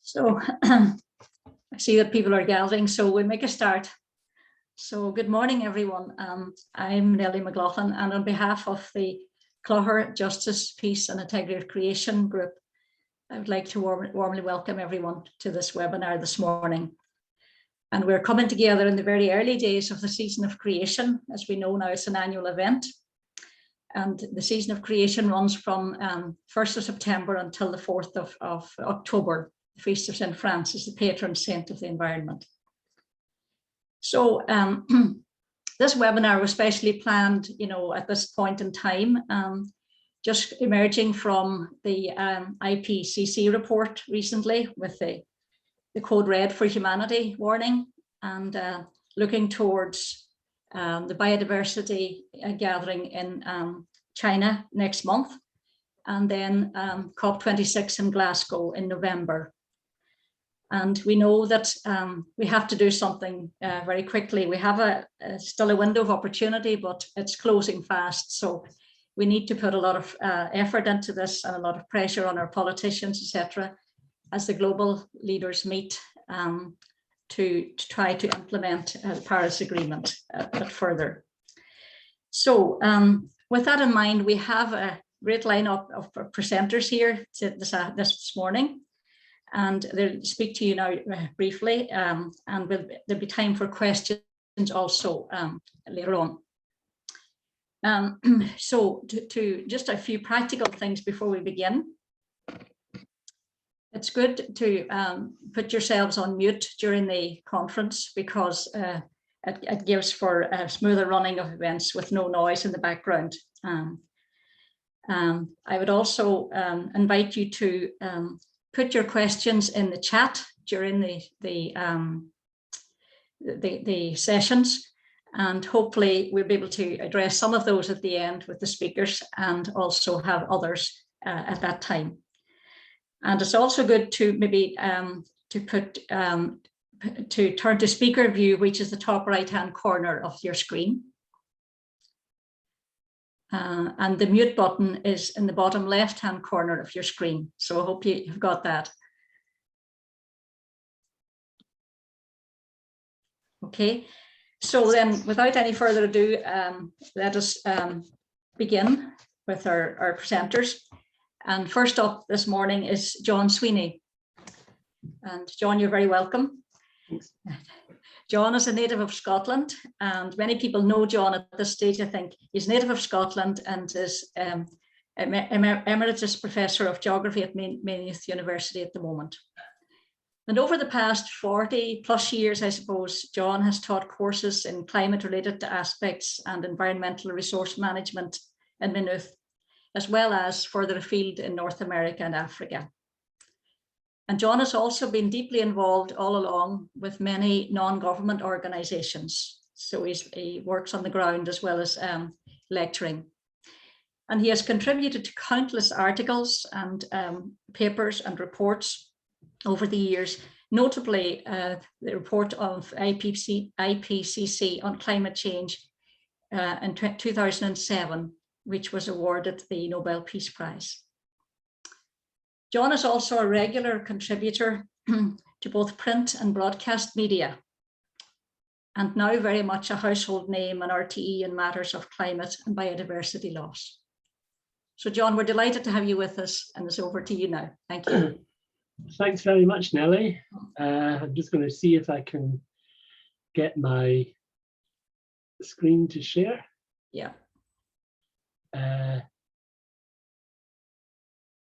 So I see that people are gathering, so we'll make a start. So good morning, everyone. I'm Nellie McLaughlin, and on behalf of the Clogher Justice, Peace and Integrity of Creation group, I would like to warmly welcome everyone to this webinar this morning. And we're coming together in the very early days of the season of creation. As we know now, it's an annual event. And the season of creation runs from 1st of September until the 4th of October. The Feast of St. Francis, the patron saint of the environment. So this webinar was specially planned, at this point in time, just emerging from the IPCC report recently with the Code Red for Humanity warning, and looking towards the biodiversity gathering in China next month, and then COP26 in Glasgow in November. And we know that we have to do something very quickly. We have still a window of opportunity, but it's closing fast. So we need to put a lot of effort into this and a lot of pressure on our politicians, etc., as the global leaders meet to try to implement the Paris Agreement a bit further. So with that in mind, we have a great lineup of presenters here this morning. And they'll speak to you now briefly, and there'll be time for questions also later on. So to just a few practical things before we begin. It's good to put yourselves on mute during the conference, because it gives for a smoother running of events with no noise in the background. I would also invite you to put your questions in the chat during the sessions, and hopefully we'll be able to address some of those at the end with the speakers, and also have others at that time. And it's also good to maybe to turn to speaker view, which is the top right-hand corner of your screen. And the mute button is in the bottom left-hand corner of your screen. So I hope you've got that. Okay, so then without any further ado, let us begin with our presenters. And first up this morning is John Sweeney. And John, you're very welcome. Thanks. John is a native of Scotland, and many people know John at this stage. I think he's native of Scotland and is emeritus professor of geography at Maynooth University at the moment. And over the past 40 plus years, I suppose, John has taught courses in climate-related aspects and environmental resource management in Maynooth, as well as further afield in North America and Africa. And John has also been deeply involved all along with many non-government organizations. So he works on the ground as well as lecturing. And he has contributed to countless articles and papers and reports over the years, notably the report of IPCC on climate change in 2007, which was awarded the Nobel Peace Prize. John is also a regular contributor to both print and broadcast media, and now very much a household name in RTE in matters of climate and biodiversity loss. So John, we're delighted to have you with us, and it's over to you now. Thank you. Thanks very much, Nellie. I'm just going to see if I can get my screen to share. Yeah.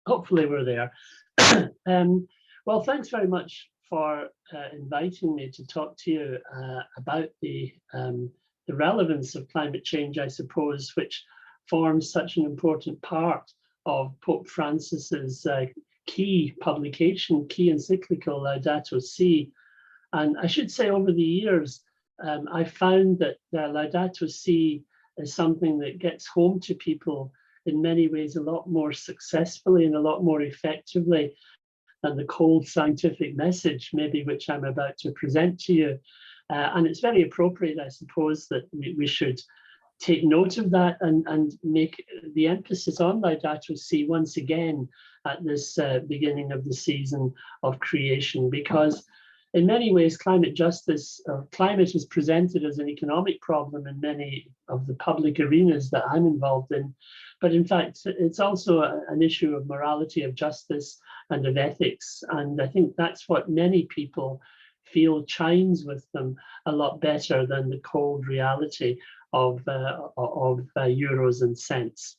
Hopefully we're there. Well, thanks very much for inviting me to talk to you about the relevance of climate change, I suppose, which forms such an important part of Pope Francis's key publication, key encyclical Laudato Si. And I should say, over the years, I found that Laudato Si is something that gets home to people in many ways a lot more successfully and a lot more effectively than the cold scientific message, maybe, which I'm about to present to you. And it's very appropriate, I suppose, that we should take note of that and make the emphasis on Laudato Si once again at this beginning of the season of creation, because in many ways climate justice, or climate, is presented as an economic problem in many of the public arenas that I'm involved in. But in fact, it's also an issue of morality, of justice, and of ethics. And I think that's what many people feel chimes with them a lot better than the cold reality of euros and cents.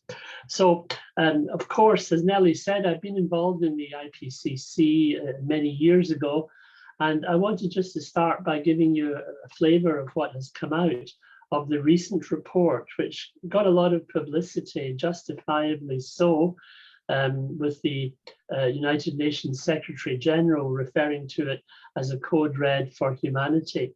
So, of course, as Nellie said, I've been involved in the IPCC many years ago, and I wanted just to start by giving you a flavour of what has come out of the recent report, which got a lot of publicity, justifiably so, with the United Nations Secretary General referring to it as a code red for humanity.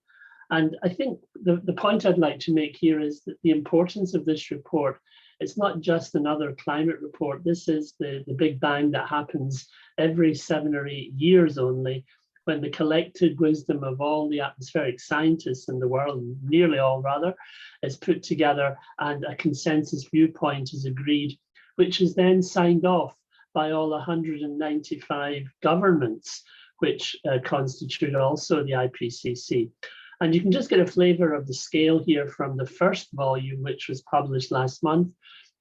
And I think the point I'd like to make here is that the importance of this report, it's not just another climate report. This is the big bang that happens every 7 or 8 years only, when the collected wisdom of all the atmospheric scientists in the world, nearly all rather, is put together and a consensus viewpoint is agreed, which is then signed off by all 195 governments, which constitute also the IPCC. And you can just get a flavour of the scale here from the first volume, which was published last month.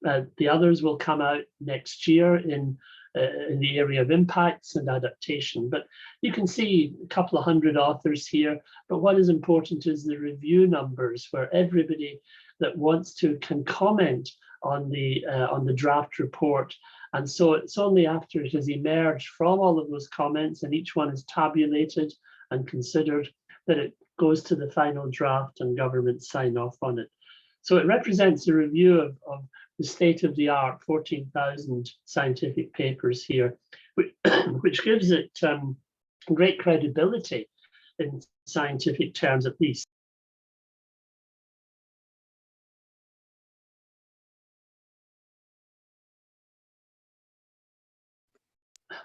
The others will come out next year in the area of impacts and adaptation. But you can see a couple of hundred authors here. But what is important is the review numbers, where everybody that wants to can comment on the draft report. And so it's only after it has emerged from all of those comments and each one is tabulated and considered that it goes to the final draft and government sign off on it. So it represents a review of the state-of-the-art 14,000 scientific papers here, which gives it great credibility in scientific terms, at least.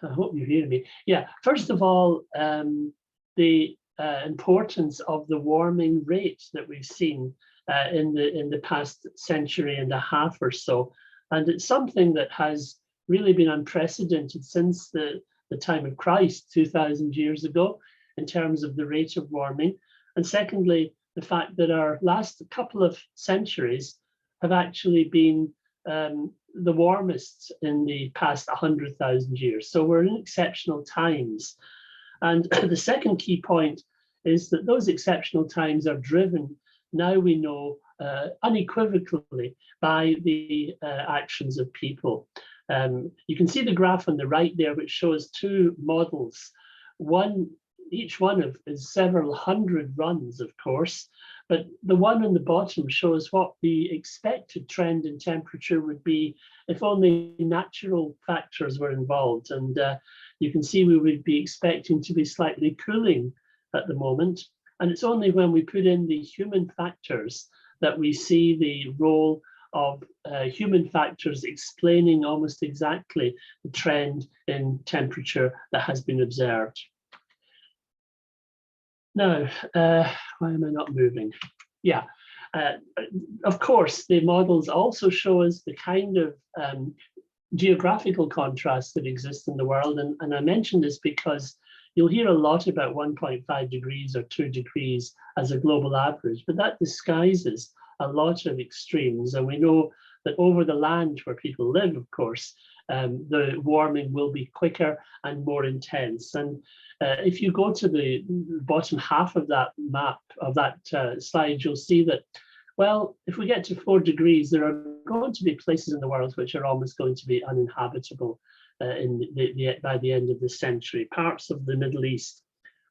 I hope you hear me. Yeah, first of all, the importance of the warming rate that we've seen in the past century and a half or so. And it's something that has really been unprecedented since the time of Christ 2,000 years ago in terms of the rate of warming. And secondly, the fact that our last couple of centuries have actually been the warmest in the past 100,000 years. So we're in exceptional times. And the second key point is that those exceptional times are driven, now we know, unequivocally by the actions of people. You can see the graph on the right there, which shows two models. Each one is several hundred runs, of course, but the one on the bottom shows what the expected trend in temperature would be if only natural factors were involved. And you can see we would be expecting to be slightly cooling at the moment. And it's only when we put in the human factors that we see the role of human factors explaining almost exactly the trend in temperature that has been observed. Now, why am I not moving? Yeah, of course, the models also show us the kind of geographical contrasts that exist in the world. And I mention this because you'll hear a lot about 1.5 degrees or 2 degrees as a global average, but that disguises a lot of extremes. And we know that over the land where people live, of course, the warming will be quicker and more intense. And if you go to the bottom half of that map, of that slide, you'll see that, well, if we get to 4 degrees, there are going to be places in the world which are almost going to be uninhabitable by the end of the century. Parts of the Middle East,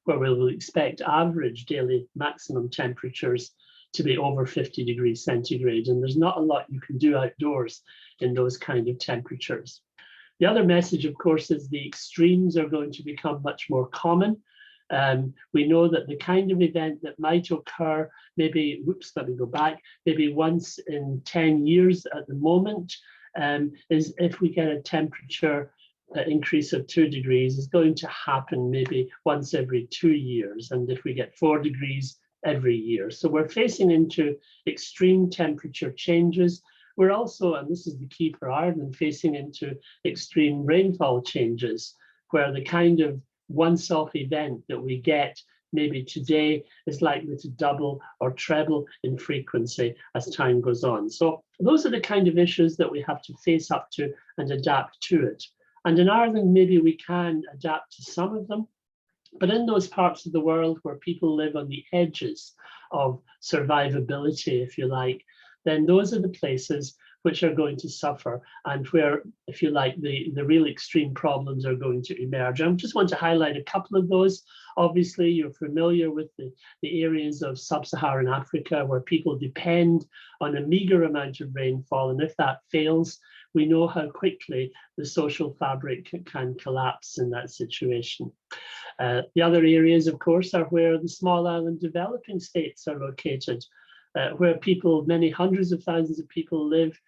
where we will expect average daily maximum temperatures to be over 50 degrees centigrade. And there's not a lot you can do outdoors in those kind of temperatures. The other message, of course, is the extremes are going to become much more common. We know that the kind of event that might occur, maybe, whoops, let me go back, maybe once in 10 years at the moment, is if we get a temperature increase of 2 degrees, is going to happen maybe once every 2 years. And if we get 4 degrees every year. So we're facing into extreme temperature changes. we're also, and this is the key for Ireland, facing into extreme rainfall changes, where the kind of once-off event that we get maybe today is likely to double or treble in frequency as time goes on. So those are the kind of issues that we have to face up to and adapt to it. And in Ireland, maybe we can adapt to some of them, but in those parts of the world where people live on the edges of survivability, if you like, then those are the places which are going to suffer and where, if you like, the real extreme problems are going to emerge. I just want to highlight a couple of those. Obviously, you're familiar with the areas of sub-Saharan Africa where people depend on a meager amount of rainfall, and if that fails, we know how quickly the social fabric can collapse in that situation. The other areas, of course, are where the small island developing states are located, where people, many hundreds of thousands of people live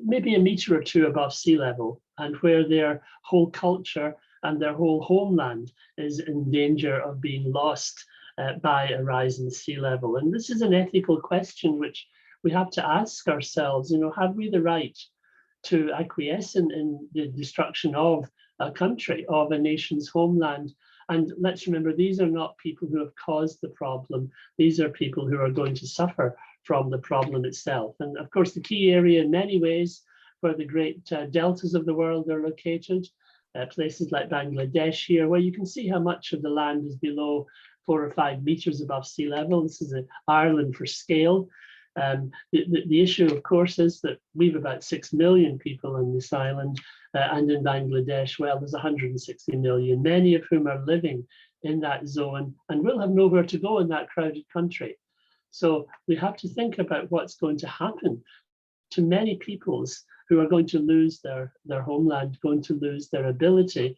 maybe a metre or two above sea level, and where their whole culture and their whole homeland is in danger of being lost by a rise in sea level. And this is an ethical question which we have to ask ourselves, you know, have we the right to acquiesce in the destruction of a country, of a nation's homeland? And let's remember, these are not people who have caused the problem. These are people who are going to suffer from the problem itself. And of course, the key area in many ways where the great deltas of the world are located, places like Bangladesh here, where you can see how much of the land is below 4 or 5 meters above sea level. This is Ireland for scale. The issue, of course, is that we've about 6 million people on this island, and in Bangladesh, well, there's 160 million, many of whom are living in that zone and will have nowhere to go in that crowded country. So we have to think about what's going to happen to many peoples who are going to lose their homeland, going to lose their ability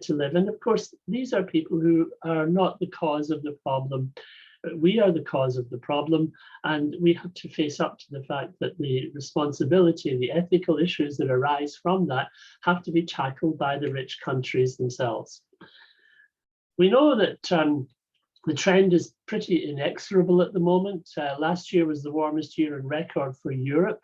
to live. And of course, these are people who are not the cause of the problem. We are the cause of the problem, and we have to face up to the fact that the responsibility, the ethical issues that arise from that have to be tackled by the rich countries themselves. We know that the trend is pretty inexorable at the moment. Last year was the warmest year on record for Europe.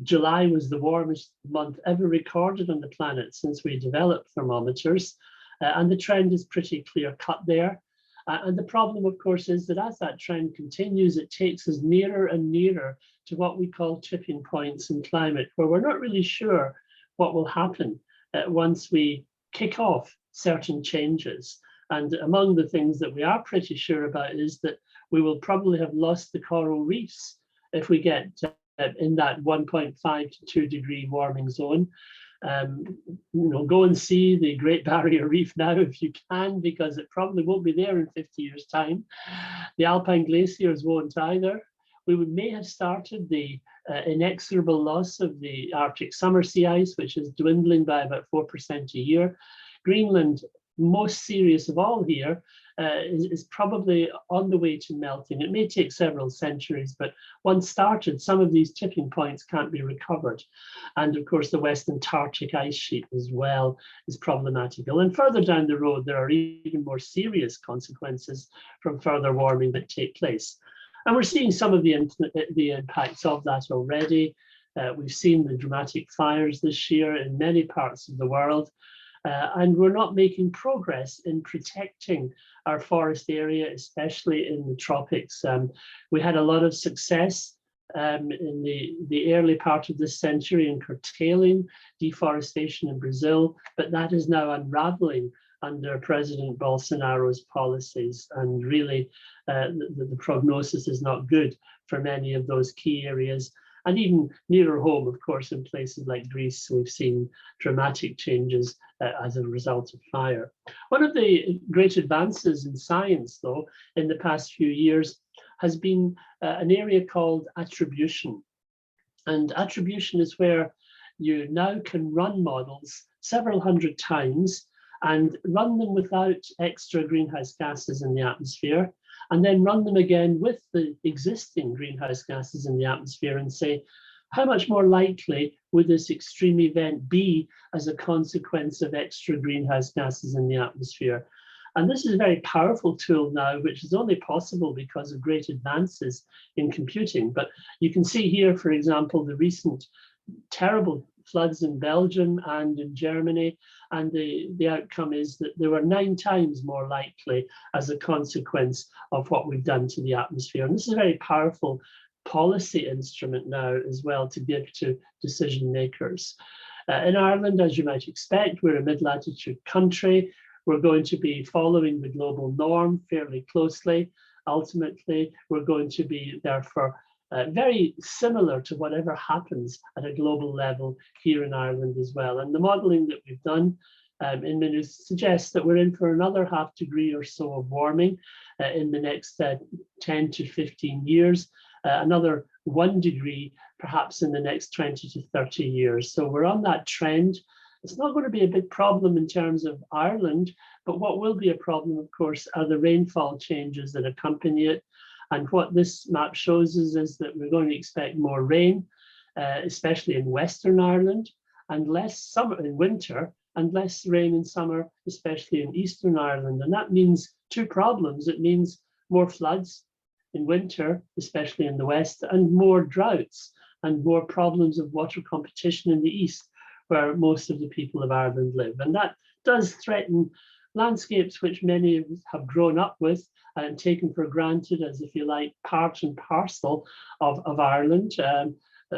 July was the warmest month ever recorded on the planet since we developed thermometers, and the trend is pretty clear-cut there. And the problem, of course, is that as that trend continues, it takes us nearer and nearer to what we call tipping points in climate, where we're not really sure what will happen once we kick off certain changes. And among the things that we are pretty sure about is that we will probably have lost the coral reefs if we get in that 1.5 to 2 degree warming zone. You know, go and see the Great Barrier Reef now if you can, because it probably won't be there in 50 years' time. The alpine glaciers won't either. We may have started the inexorable loss of the Arctic summer sea ice, which is dwindling by about 4% a year. Greenland, most serious of all here, is probably on the way to melting. It may take several centuries, but once started, some of these tipping points can't be recovered. And of course, the West Antarctic ice sheet as well is problematical. And further down the road, there are even more serious consequences from further warming that take place. And we're seeing some of the impacts of that already. We've seen the dramatic fires this year in many parts of the world. And we're not making progress in protecting our forest area, especially in the tropics. We had a lot of success in the early part of this century in curtailing deforestation in Brazil, but that is now unraveling under President Bolsonaro's policies. And really, the prognosis is not good for many of those key areas. And even nearer home, of course, in places like Greece, we've seen dramatic changes as a result of fire. One of the great advances in science, though, in the past few years has been an area called attribution. And attribution is where you now can run models several hundred times and run them without extra greenhouse gases in the atmosphere, and then run them again with the existing greenhouse gases in the atmosphere and say, how much more likely would this extreme event be as a consequence of extra greenhouse gases in the atmosphere? And this is a very powerful tool now, which is only possible because of great advances in computing. But you can see here, for example, the recent terrible floods in Belgium and in Germany, and the outcome is that they were 9 times more likely as a consequence of what we've done to the atmosphere. And this is a very powerful policy instrument now as well to give to decision makers. In Ireland, as you might expect, we're a mid-latitude country. We're going to be following the global norm fairly closely. Ultimately, we're going to be therefore very similar to whatever happens at a global level here in Ireland as well. And the modelling that we've done in Maynooth suggests that we're in for another ½ degree or so of warming in the next 10 to 15 years, another 1 degree perhaps in the next 20 to 30 years. So we're on that trend. It's not going to be a big problem in terms of Ireland, but what will be a problem, of course, are the rainfall changes that accompany it. And what this map shows us is that we're going to expect more rain, especially in Western Ireland, and less summer in winter, and less rain in summer, especially in Eastern Ireland. And that means 2 problems. It means more floods in winter, especially in the West, and more droughts and more problems of water competition in the East, where most of the people of Ireland live. And that does threaten landscapes which many of us have grown up with and taken for granted as, if you like, part and parcel of Ireland.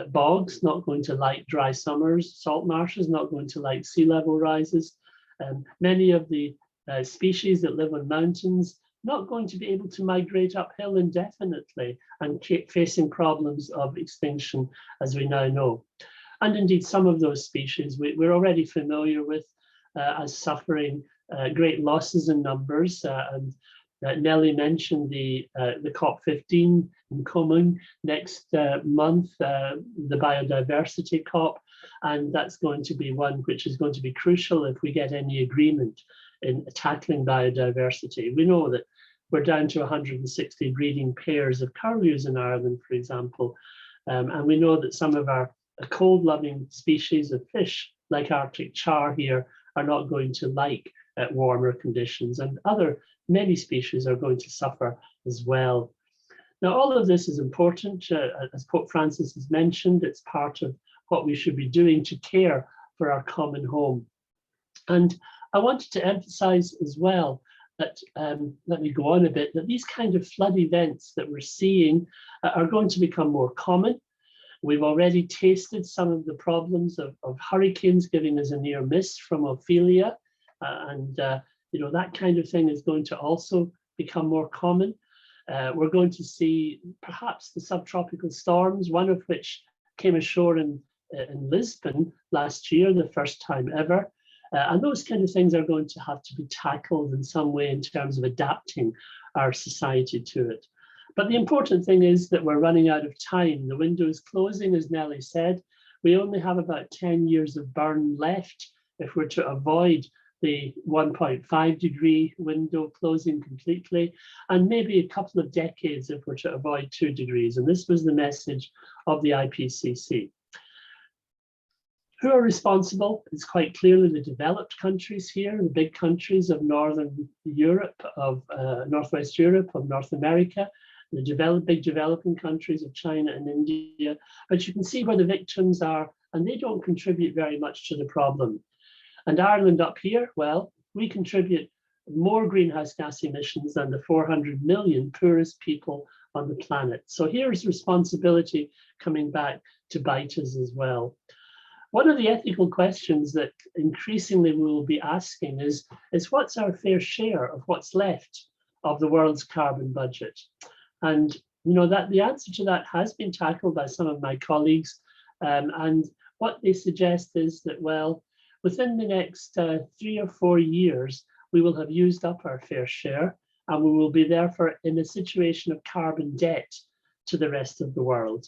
Bogs, not going to like dry summers, salt marshes, not going to like sea level rises. Many of the species that live on mountains, not going to be able to migrate uphill indefinitely and keep facing problems of extinction, as we now know. And indeed, some of those species we're already familiar with as suffering great losses in numbers. And Nellie mentioned the COP15 in Common next month, the biodiversity COP, and that's going to be one which is going to be crucial if we get any agreement in tackling biodiversity. We know that we're down to 160 breeding pairs of curlews in Ireland, for example, and we know that some of our cold-loving species of fish, like Arctic char here, are not going to like warmer conditions, and many species are going to suffer as well. Now, all of this is important. As Pope Francis has mentioned, it's part of what we should be doing to care for our common home. And I wanted to emphasize as well that, let me go on a bit, that these kind of flood events that we're seeing are going to become more common. We've already tasted some of the problems of hurricanes giving us a near miss from Ophelia, and you know, that kind of thing is going to also become more common. We're going to see perhaps the subtropical storms, one of which came ashore in Lisbon last year, the first time ever. And those kind of things are going to have to be tackled in some way in terms of adapting our society to it. But the important thing is that we're running out of time. The window is closing, as Nellie said. We only have about 10 years of burn left if we're to avoid the 1.5 degree window closing completely, and maybe a couple of decades if we're to avoid 2 degrees. And this was the message of the IPCC. Who are responsible? It's quite clearly the developed countries here, the big countries of Northern Europe, of Northwest Europe, of North America, the big developing countries of China and India. But you can see where the victims are, and they don't contribute very much to the problem. And Ireland up here, well, we contribute more greenhouse gas emissions than the 400 million poorest people on the planet. So here's responsibility coming back to bite us as well. One of the ethical questions that increasingly we will be asking is what's our fair share of what's left of the world's carbon budget? And you know that the answer to that has been tackled by some of my colleagues. And what they suggest is that, well, within the next 3 or 4 years, we will have used up our fair share, and we will be therefore in a situation of carbon debt to the rest of the world.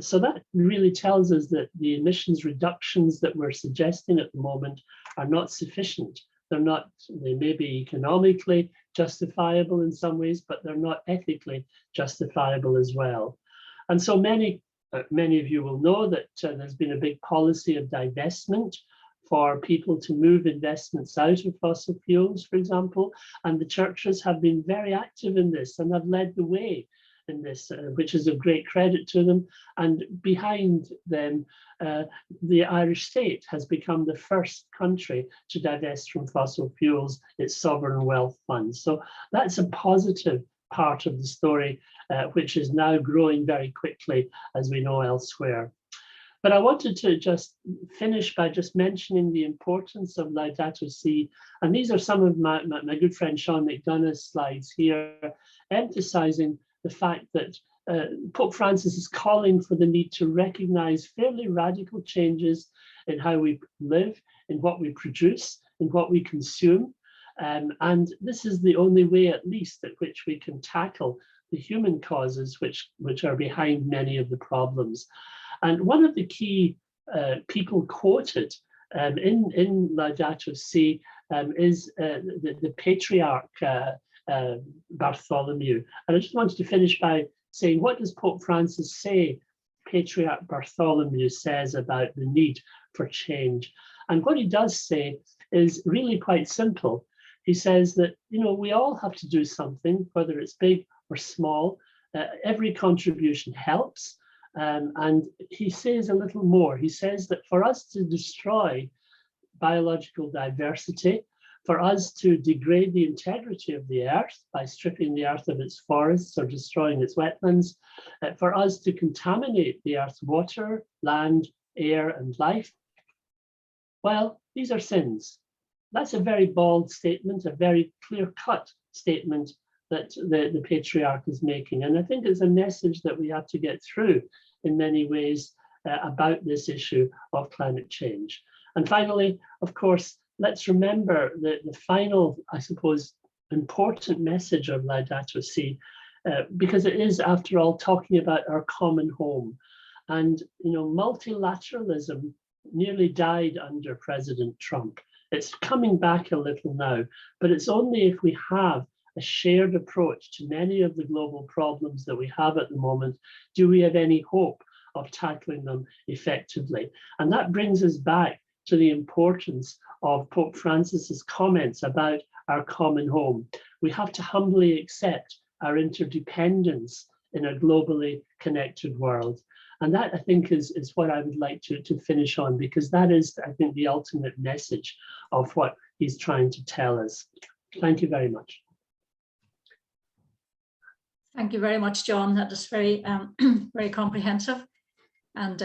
So that really tells us that the emissions reductions that we're suggesting at the moment are not sufficient. They may be economically justifiable in some ways, but they're not ethically justifiable as well. And so many of you will know that there's been a big policy of divestment for people to move investments out of fossil fuels, for example, and the churches have been very active in this and have led the way in this, which is of great credit to them. And behind them, the Irish state has become the first country to divest from fossil fuels, its sovereign wealth funds. So that's a positive part of the story, which is now growing very quickly, as we know elsewhere. But I wanted to just finish by just mentioning the importance of Laudato Si. And these are some of my good friend Sean McDonough's slides here, emphasizing the fact that Pope Francis is calling for the need to recognize fairly radical changes in how we live, in what we produce, in what we consume. And this is the only way, at least, at which we can tackle the human causes which are behind many of the problems. And one of the key people quoted in Laudato Si is the Patriarch Bartholomew. And I just wanted to finish by saying, what does Pope Francis say Patriarch Bartholomew says about the need for change? And what he does say is really quite simple. He says that, you know, we all have to do something, whether it's big or small. Every contribution helps. And he says a little more. He says that for us to destroy biological diversity, for us to degrade the integrity of the earth by stripping the earth of its forests or destroying its wetlands, for us to contaminate the earth's water, land, air, and life, well, these are sins. That's a very bold statement, a very clear-cut statement that the Patriarch is making. And I think it's a message that we have to get through in many ways about this issue of climate change. And finally, of course, let's remember the final, I suppose, important message of Laudato Si, because it is, after all, talking about our common home. And, you know, multilateralism nearly died under President Trump. It's coming back a little now, but it's only if we have a shared approach to many of the global problems that we have at the moment do we have any hope of tackling them effectively. And that brings us back to the importance of Pope Francis's comments about our common home. We have to humbly accept our interdependence in a globally connected world. And that, I think, is what I would like to finish on, because that is, I think, the ultimate message of what he's trying to tell us. Thank you very much. Thank you very much, John. That is very, very comprehensive. And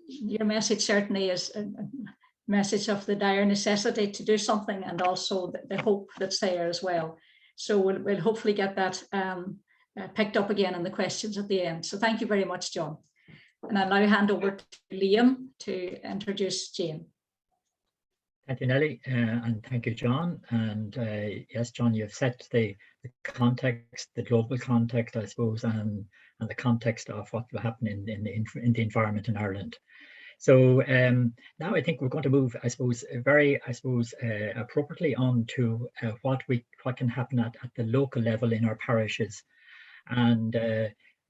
your message certainly is a message of the dire necessity to do something, and also the hope that's there as well. So we'll hopefully get that picked up again in the questions at the end. So thank you very much, John. And I'll now hand over to Liam to introduce Jane. Thank you, Nellie, and thank you, John. And yes, John, you've set the context, the global context, I suppose, and the context of what will happen in the environment in Ireland. So now I think we're going to move, I suppose, appropriately on to what can happen at the local level in our parishes. And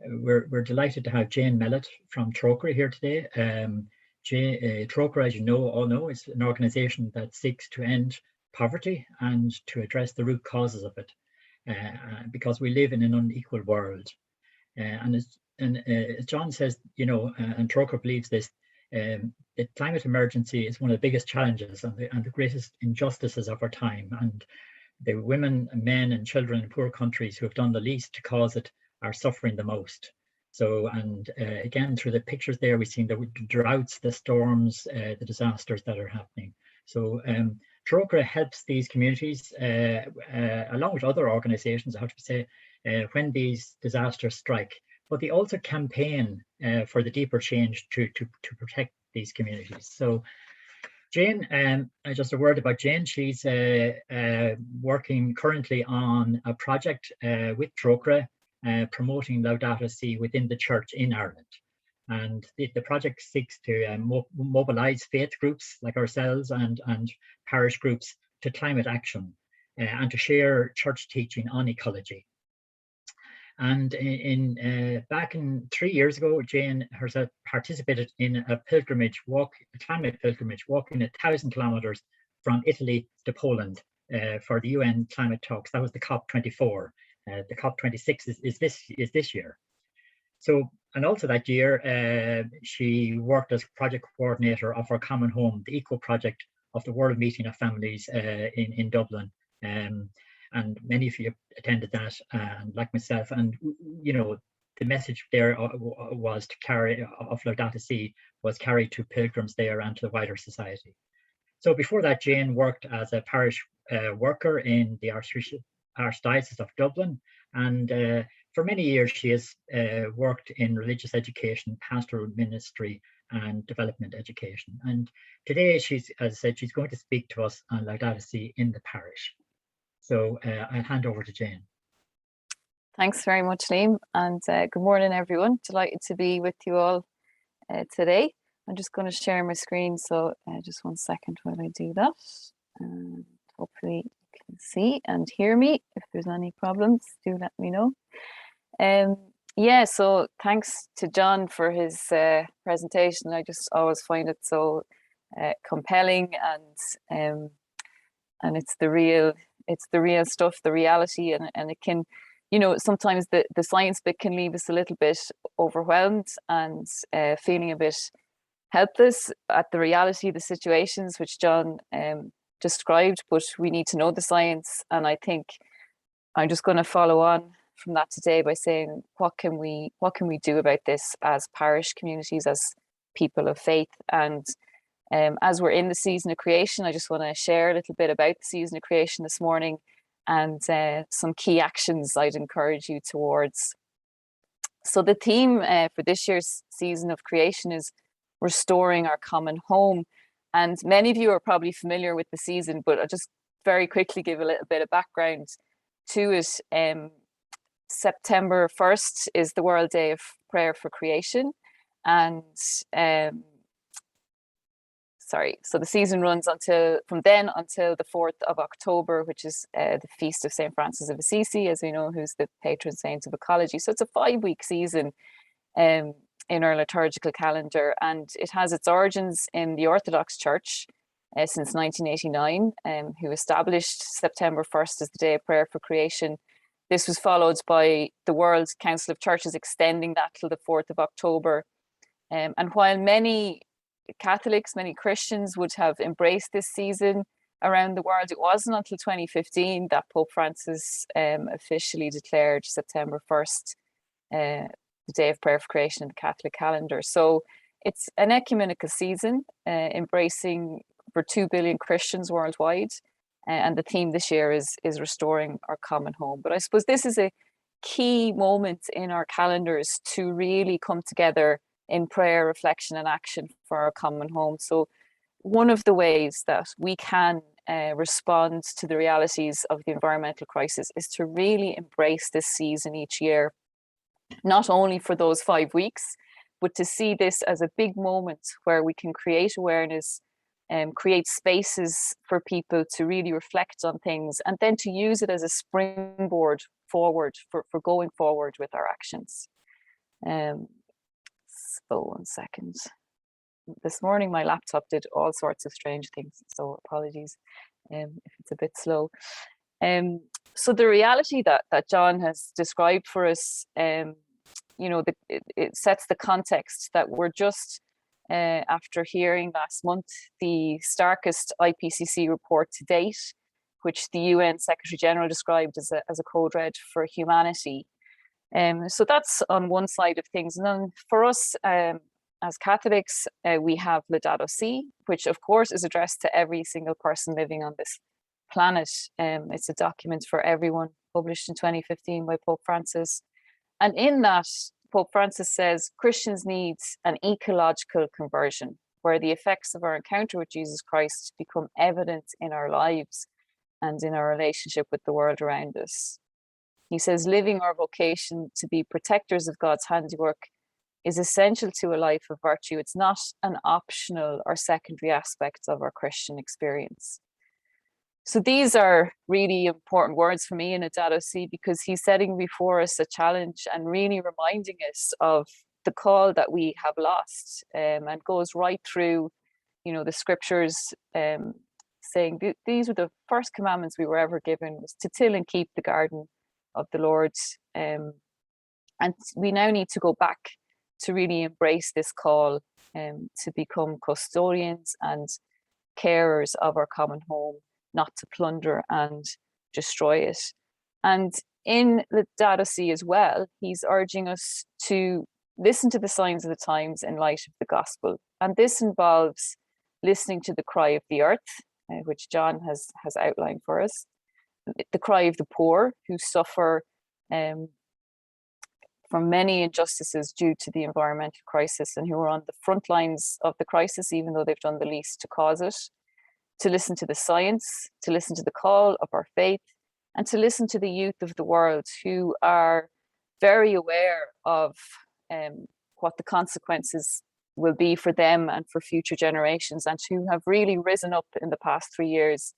we're delighted to have Jane Mellett from Trocaire here today. Trocaire, as you all know, is an organisation that seeks to end poverty and to address the root causes of it, because we live in an unequal world. And as John says, you know, and Trocaire believes this, the climate emergency is one of the biggest challenges and the greatest injustices of our time. And the women, men and children in poor countries who have done the least to cause it are suffering the most. So, and again, through the pictures there, we've seen the droughts, the storms, the disasters that are happening. So Trocaire helps these communities, along with other organisations, I have to say, when these disasters strike. But they also campaign for the deeper change to protect these communities. So Jane, just a word about Jane. She's working currently on a project with Trocaire, promoting Laudato Si within the church in Ireland. And the project seeks to mobilise faith groups like ourselves and parish groups to climate action and to share church teaching on ecology. And back in 3 years ago, Jane herself participated in a pilgrimage walk, a climate pilgrimage, walking 1,000 kilometers from Italy to Poland for the UN climate talks. That was the COP24. The COP26 is this year. So, and also that year, she worked as project coordinator of our common home, the eco project of the World Meeting of Families in Dublin. And many of you attended that, like myself. And you know, the message there was to carry of Laudato Si was carried to pilgrims there and to the wider society. So before that, Jane worked as a parish worker in the Archdiocese of Dublin, and for many years she has worked in religious education, pastoral ministry, and development education. And today, she's, as I said, she's going to speak to us on Laudato Si in the parish. So I'll hand over to Jane. Thanks very much, Liam, and good morning, everyone. Delighted to be with you all today. I'm just going to share my screen, so just 1 second while I do that. And hopefully you can see and hear me. If there's any problems, do let me know. Yeah, so thanks to John for his presentation. I just always find it so compelling, and it's the real stuff, the reality, and it can, you know, sometimes the science bit can leave us a little bit overwhelmed and feeling a bit helpless at the reality of the situations which John described, but we need to know the science. And I think I'm just going to follow on from that today by saying, what can we do about this as parish communities, as people of faith? And as we're in the season of creation, I just want to share a little bit about the season of creation this morning, and some key actions I'd encourage you towards. So the theme for this year's season of creation is restoring our common home. And many of you are probably familiar with the season, but I'll just very quickly give a little bit of background to it. September 1st is the World Day of Prayer for Creation. And so the season runs from then until the 4th of October, which is the feast of St. Francis of Assisi, as we know, who's the patron saint of ecology. So it's a 5-week season in our liturgical calendar, and it has its origins in the Orthodox Church since 1989, who established September 1st as the Day of Prayer for Creation. This was followed by the World Council of Churches extending that till the 4th of October. And while many Catholics, many Christians would have embraced this season around the world, it wasn't until 2015 that Pope Francis officially declared September 1st the Day of Prayer for Creation in the Catholic calendar. So it's an ecumenical season embracing for 2 billion Christians worldwide. And the theme this year is restoring our common home. But I suppose this is a key moment in our calendars to really come together in prayer, reflection, and action for our common home. So one of the ways that we can respond to the realities of the environmental crisis is to really embrace this season each year, not only for those 5 weeks, but to see this as a big moment where we can create awareness and create spaces for people to really reflect on things, and then to use it as a springboard forward for going forward with our actions. So 1 second. This morning my laptop did all sorts of strange things, so apologies if it's a bit slow. So the reality that John has described for us, you know, it sets the context that we're just after hearing last month the starkest IPCC report to date, which the UN Secretary General described as a code red for humanity. So that's on one side of things. And then for us as Catholics, we have Laudato Si, which of course is addressed to every single person living on this planet. It's a document for everyone, published in 2015 by Pope Francis. And in that, Pope Francis says Christians need an ecological conversion, where the effects of our encounter with Jesus Christ become evident in our lives and in our relationship with the world around us. He says living our vocation to be protectors of God's handiwork is essential to a life of virtue. It's not an optional or secondary aspect of our Christian experience. So these are really important words for me in Laudato Si, because he's setting before us a challenge and really reminding us of the call that we have lost, and goes right through, the scriptures, saying these were the first commandments we were ever given, was to till and keep the garden of the Lord. And we now need to go back to really embrace this call, to become custodians and carers of our common home, not to plunder and destroy it. And in Laudato Si as well, he's urging us to listen to the signs of the times in light of the gospel. And this involves listening to the cry of the earth, which John has outlined for us, the cry of the poor who suffer from many injustices due to the environmental crisis and who are on the front lines of the crisis, even though they've done the least to cause it, to listen to the science, to listen to the call of our faith, and to listen to the youth of the world who are very aware of what the consequences will be for them and for future generations, and who have really risen up in the past 3 years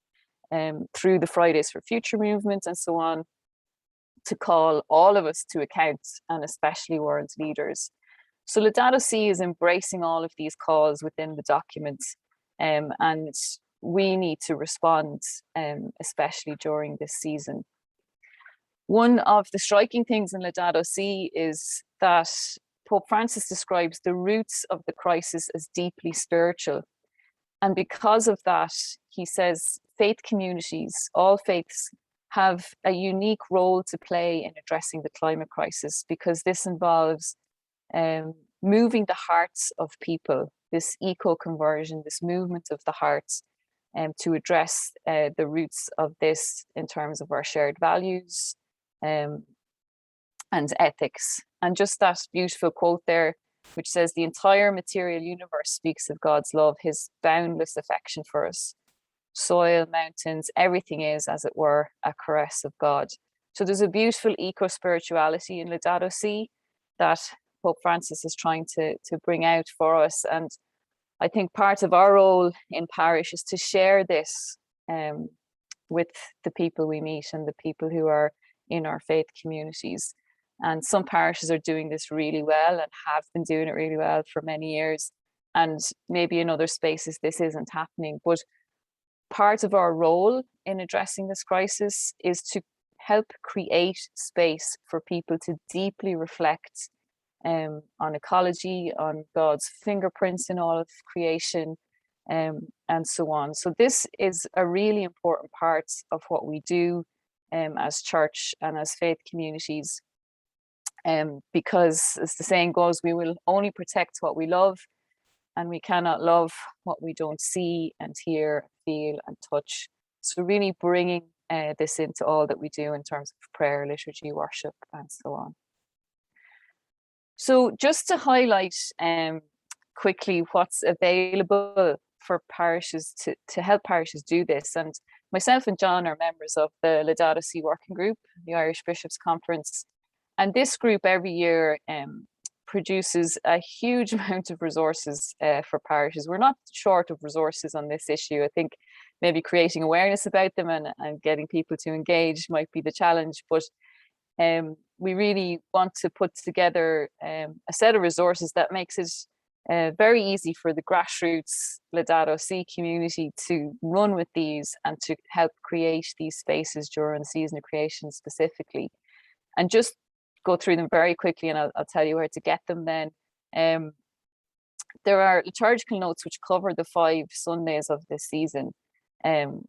through the Fridays for Future movement and so on, to call all of us to account, and especially world leaders. So Laudato Si is embracing all of these calls within the document, and we need to respond, especially during this season. One of the striking things in Laudato Si is that Pope Francis describes the roots of the crisis as deeply spiritual. And because of that, he says faith communities, all faiths, have a unique role to play in addressing the climate crisis, because this involves moving the hearts of people, this eco-conversion, this movement of the hearts, to address the roots of this in terms of our shared values and ethics. And just that beautiful quote there, which says, the entire material universe speaks of God's love, his boundless affection for us. Soil, mountains, everything is, as it were, a caress of God. So there's a beautiful eco-spirituality in Laudato Si that Pope Francis is trying to bring out for us. And I think part of our role in parish is to share this with the people we meet and the people who are in our faith communities. And some parishes are doing this really well and have been doing it really well for many years. And maybe in other spaces this isn't happening. But part of our role in addressing this crisis is to help create space for people to deeply reflect on ecology, on God's fingerprints in all of creation, and so on. So this is a really important part of what we do as church and as faith communities, because as the saying goes, we will only protect what we love, and we cannot love what we don't see and hear, feel and touch. So really bringing this into all that we do in terms of prayer, liturgy, worship and so on. So just to highlight quickly what's available for parishes to help parishes do this. And myself and John are members of the Laudato Si working group, the Irish Bishops' Conference. And this group every year produces a huge amount of resources for parishes. We're not short of resources on this issue. I think maybe creating awareness about them and getting people to engage might be the challenge, but we really want to put together a set of resources that makes it very easy for the grassroots Laudato Si community to run with these and to help create these spaces during the season of creation specifically. And just go through them very quickly, and I'll tell you where to get them then. There are liturgical notes which cover the 5 Sundays of this season. And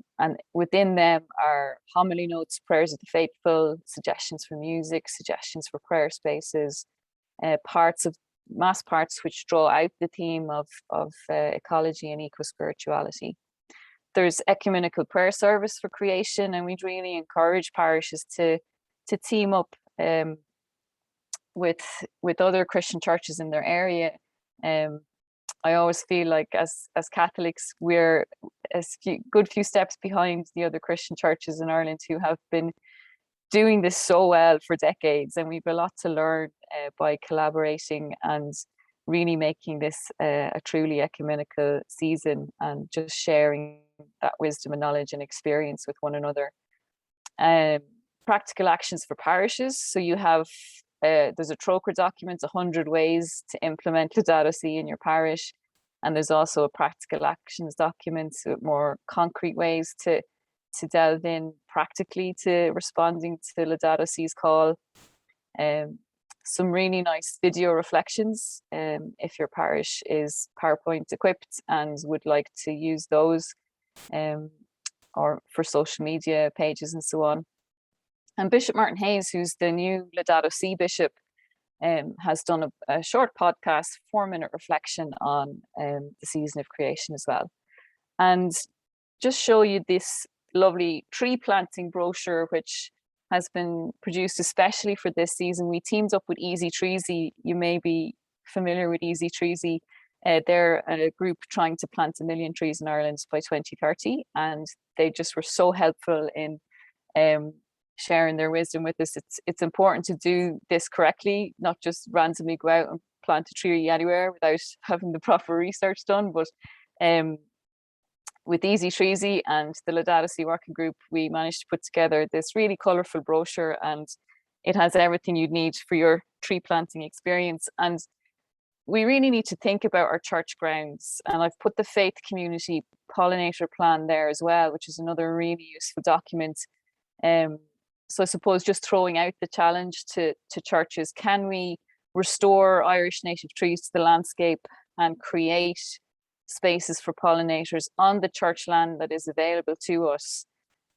within them are homily notes, prayers of the faithful, suggestions for music, suggestions for prayer spaces, mass parts which draw out the theme of ecology and eco-spirituality. There's ecumenical prayer service for creation, and we'd really encourage parishes to team up with other Christian churches in their area. I always feel like as Catholics, we're a good few steps behind the other Christian churches in Ireland who have been doing this so well for decades, and we've a lot to learn by collaborating and really making this a truly ecumenical season and just sharing that wisdom and knowledge and experience with one another. Practical actions for parishes. So you have, there's a Trocaire document, 100 ways to implement Laudato Si in your parish. And there's also a practical actions document with more concrete ways to delve in practically to responding to Laudato Si's call. Some really nice video reflections if your parish is PowerPoint equipped and would like to use those, or for social media pages and so on. And Bishop Martin Hayes, who's the new Laudato Si bishop, has done a short podcast, 4-minute reflection on the season of creation as well. And just show you this lovely tree planting brochure, which has been produced especially for this season. We teamed up with Easy Treesy. You may be familiar with Easy Treesy. They're a group trying to plant 1 million trees in Ireland by 2030. And they just were so helpful in sharing their wisdom with us. It's important to do this correctly, not just randomly go out and plant a tree anywhere without having the proper research done. But with Easy Treesy and the Laudato Si working group, we managed to put together this really colourful brochure, and it has everything you'd need for your tree planting experience. And we really need to think about our church grounds. And I've put the faith community pollinator plan there as well, which is another really useful document. So I suppose just throwing out the challenge to churches, can we restore Irish native trees to the landscape and create spaces for pollinators on the church land that is available to us?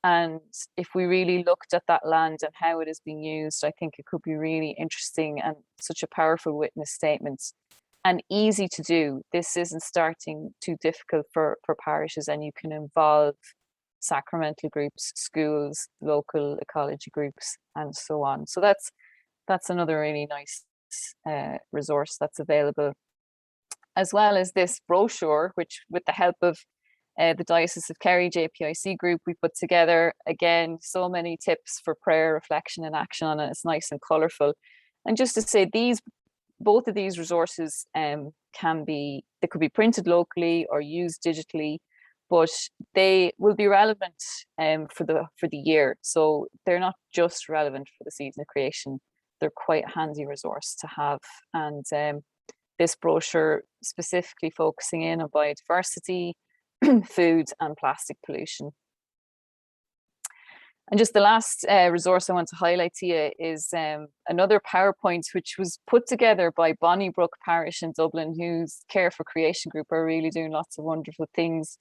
And if we really looked at that land and how it is being used, I think it could be really interesting and such a powerful witness statement, and easy to do. This isn't starting too difficult for parishes, and you can involve sacramental groups, schools, local ecology groups, and so on. So that's another really nice resource that's available, as well as this brochure, which with the help of the Diocese of Kerry JPIC group, we put together. Again, so many tips for prayer, reflection and action on it. It's nice and colourful. And just to say, both of these resources could be printed locally or used digitally, but they will be relevant for the year. So they're not just relevant for the season of creation, they're quite a handy resource to have. And this brochure specifically focusing in on biodiversity, food and plastic pollution. And just the last resource I want to highlight to you is another PowerPoint, which was put together by Bonnybrook Parish in Dublin, whose Care for Creation group are really doing lots of wonderful things.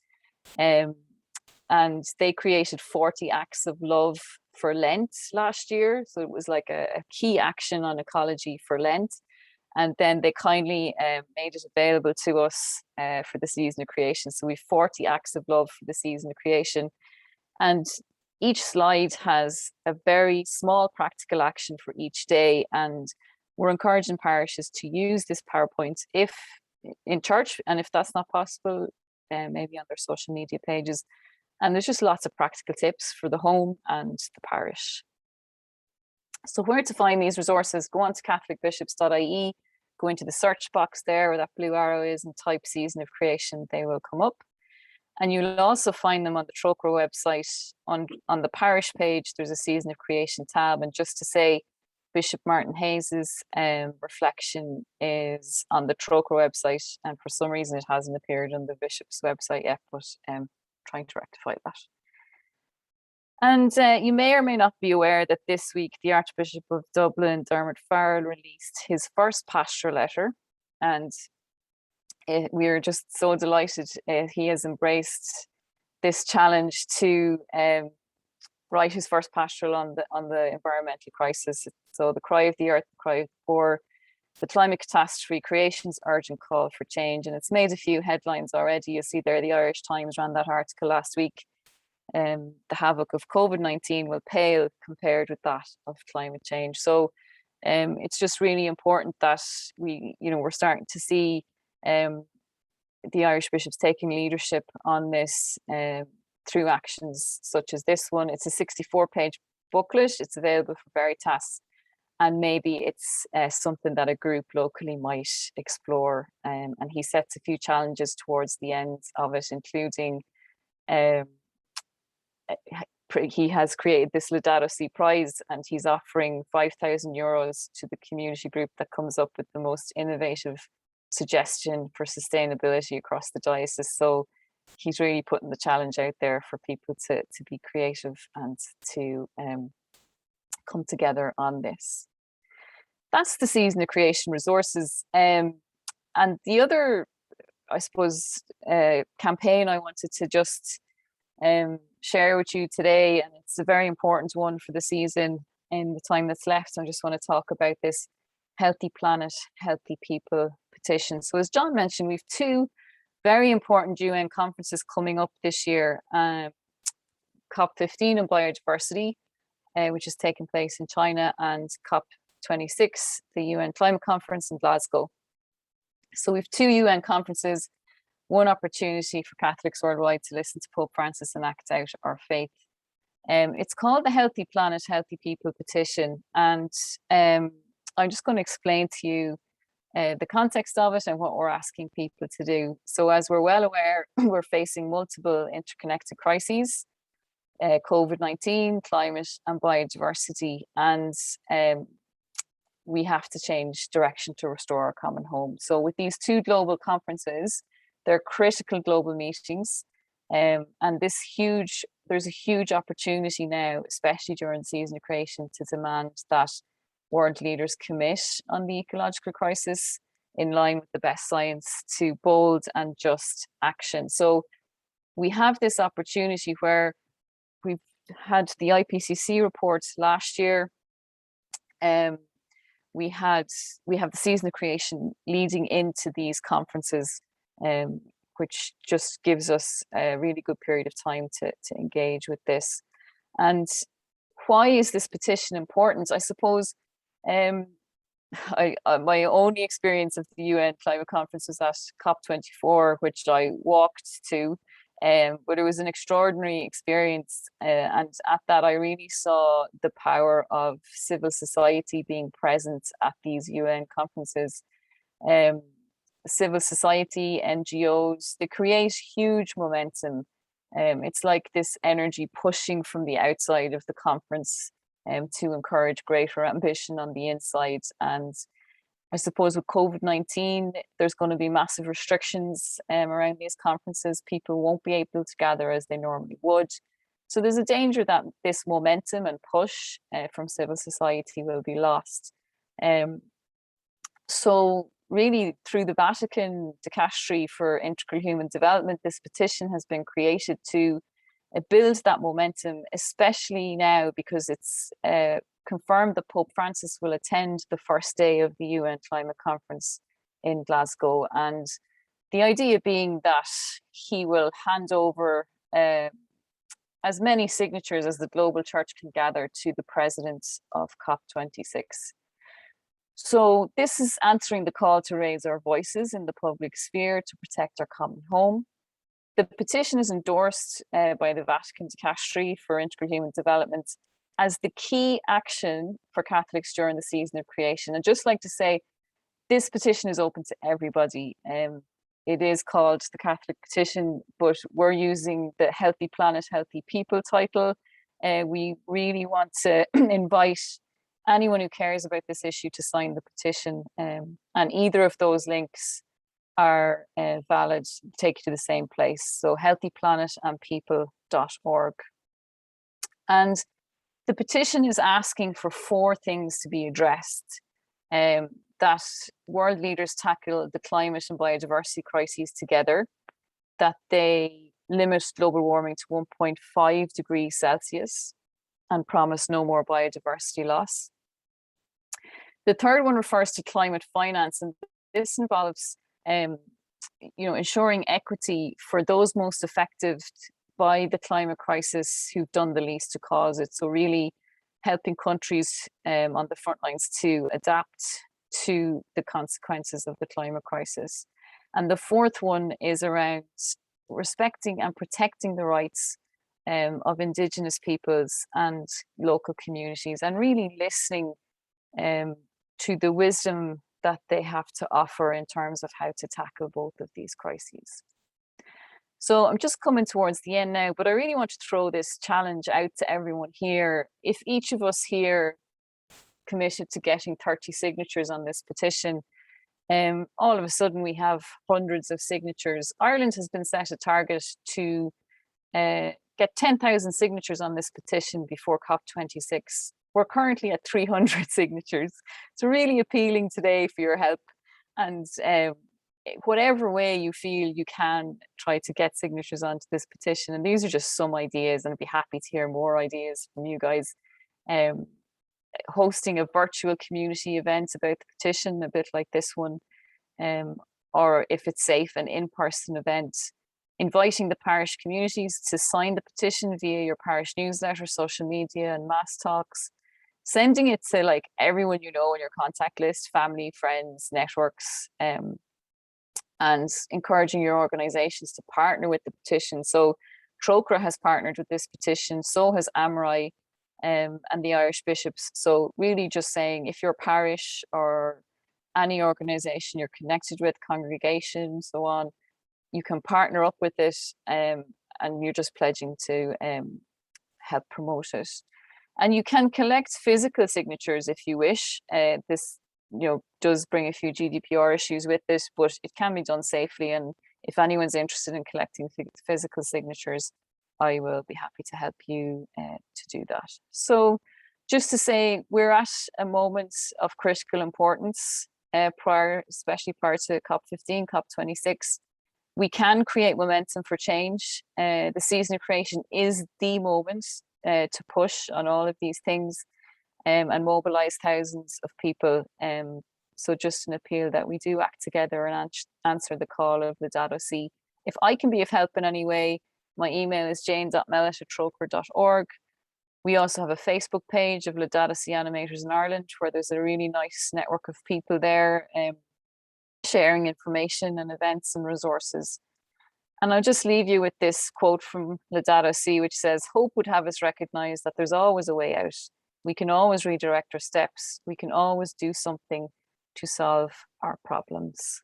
And they created 40 acts of love for Lent last year. So it was like a key action on ecology for Lent. And then they kindly made it available to us for the season of creation. So we have 40 acts of love for the season of creation. And each slide has a very small practical action for each day. And we're encouraging parishes to use this PowerPoint if in church, and if that's not possible, maybe on their social media pages. And there's just lots of practical tips for the home and the parish. So where to find these resources? Go on to catholicbishops.ie, go into the search box there where that blue arrow is and type season of creation, they will come up. And you'll also find them on the Trocaire website. On the parish page, there's a season of creation tab. And just to say, Bishop Martin Hayes's reflection is on the Trocaire website, and for some reason it hasn't appeared on the bishop's website yet, but trying to rectify that. And you may or may not be aware that this week the Archbishop of Dublin, Dermot Farrell, released his first pastoral letter, and we are just so delighted he has embraced this challenge to write his first pastoral on the environmental crisis. So the cry of the earth, the cry of the poor, the climate catastrophe, creation's urgent call for change. And it's made a few headlines already. You see there, the Irish Times ran that article last week. The havoc of COVID-19 will pale compared with that of climate change. So it's just really important that we're starting to see the Irish bishops taking leadership on this through actions such as this one. It's a 64-page booklet. It's available for Veritas, and maybe it's something that a group locally might explore. And he sets a few challenges towards the end of it, including he has created this Laudato Si prize, and he's offering €5,000 to the community group that comes up with the most innovative suggestion for sustainability across the diocese. So he's really putting the challenge out there for people to be creative and to come together on this. That's the season of creation resources. And the other, I suppose, campaign I wanted to just share with you today, and it's a very important one for the season in the time that's left. I just want to talk about this Healthy Planet, Healthy People petition. So as John mentioned, we've two very important UN conferences coming up this year. COP15 on biodiversity, which is taking place in China, and COP26, the UN Climate Conference in Glasgow. So we've two UN conferences, one opportunity for Catholics worldwide to listen to Pope Francis and act out our faith. It's called the Healthy Planet, Healthy People petition. And I'm just going to explain to you the context of it and what we're asking people to do. So as we're well aware, we're facing multiple interconnected crises, COVID-19, climate and biodiversity, and we have to change direction to restore our common home. So with these two global conferences, they're critical global meetings, and there's a huge opportunity now, especially during the season of creation, to demand that world leaders commit on the ecological crisis in line with the best science to bold and just action. So we have this opportunity where we've had the IPCC report last year. We have the season of creation leading into these conferences, which just gives us a really good period of time to engage with this. And why is this petition important? I suppose my only experience of the UN Climate Conference was at COP24, which I walked to, but it was an extraordinary experience. And at that, I really saw the power of civil society being present at these UN conferences. Civil society, NGOs, they create huge momentum. It's like this energy pushing from the outside of the conference to encourage greater ambition on the inside. And I suppose with COVID-19, there's going to be massive restrictions around these conferences. People won't be able to gather as they normally would. So there's a danger that this momentum and push from civil society will be lost. So really, through the Vatican Dicastery for Integral Human Development, this petition has been created to build that momentum, especially now because it's confirmed that Pope Francis will attend the first day of the UN Climate Conference in Glasgow. And the idea being that he will hand over as many signatures as the global church can gather to the president of COP26. So this is answering the call to raise our voices in the public sphere to protect our common home. The petition is endorsed by the Vatican Dicastery for Integral Human Development as the key action for Catholics during the season of creation. I'd just like to say, this petition is open to everybody. It is called the Catholic petition, but we're using the Healthy Planet, Healthy People title. We really want to invite anyone who cares about this issue to sign the petition, and either of those links are valid, take you to the same place. So healthyplanetandpeople.org. And the petition is asking for 4 things to be addressed. That world leaders tackle the climate and biodiversity crises together, that they limit global warming to 1.5 degrees Celsius and promise no more biodiversity loss. The third one refers to climate finance, and this involves ensuring equity for those most affected by the climate crisis who've done the least to cause it. So really helping countries on the front lines to adapt to the consequences of the climate crisis. And the fourth one is around respecting and protecting the rights of Indigenous peoples and local communities, and really listening to the wisdom that they have to offer in terms of how to tackle both of these crises. So I'm just coming towards the end now, but I really want to throw this challenge out to everyone here. If each of us here committed to getting 30 signatures on this petition, all of a sudden we have hundreds of signatures. Ireland has been set a target to get 10,000 signatures on this petition before COP26. We're currently at 300 signatures. So really appealing today for your help, and whatever way you feel you can try to get signatures onto this petition. And these are just some ideas, and I'd be happy to hear more ideas from you guys. Hosting a virtual community event about the petition, a bit like this one, or if it's safe, an in-person event. Inviting the parish communities to sign the petition via your parish newsletter, social media, and mass talks. Sending it to like everyone you know in your contact list, family, friends, networks, and encouraging your organizations to partner with the petition. So Trocaire has partnered with this petition, so has Amri and the Irish bishops. So really just saying, if your parish or any organization you're connected with, congregation, so on, you can partner up with it, and you're just pledging to help promote it. And you can collect physical signatures if you wish. This, does bring a few GDPR issues with it, but it can be done safely. And if anyone's interested in collecting physical signatures, I will be happy to help you to do that. So just to say, we're at a moment of critical importance, especially prior to COP15, COP26. We can create momentum for change. The season of creation is the moment to push on all of these things and mobilize thousands of people. So just an appeal that we do act together and answer the call of Laudato Si. If I can be of help in any way, my email is jane.mellett@trocaire.org. We also have a Facebook page of Laudato Si Animators in Ireland, where there's a really nice network of people there sharing information and events and resources. And I'll just leave you with this quote from Laudato Si, which says, "Hope would have us recognize that there's always a way out. We can always redirect our steps. We can always do something to solve our problems."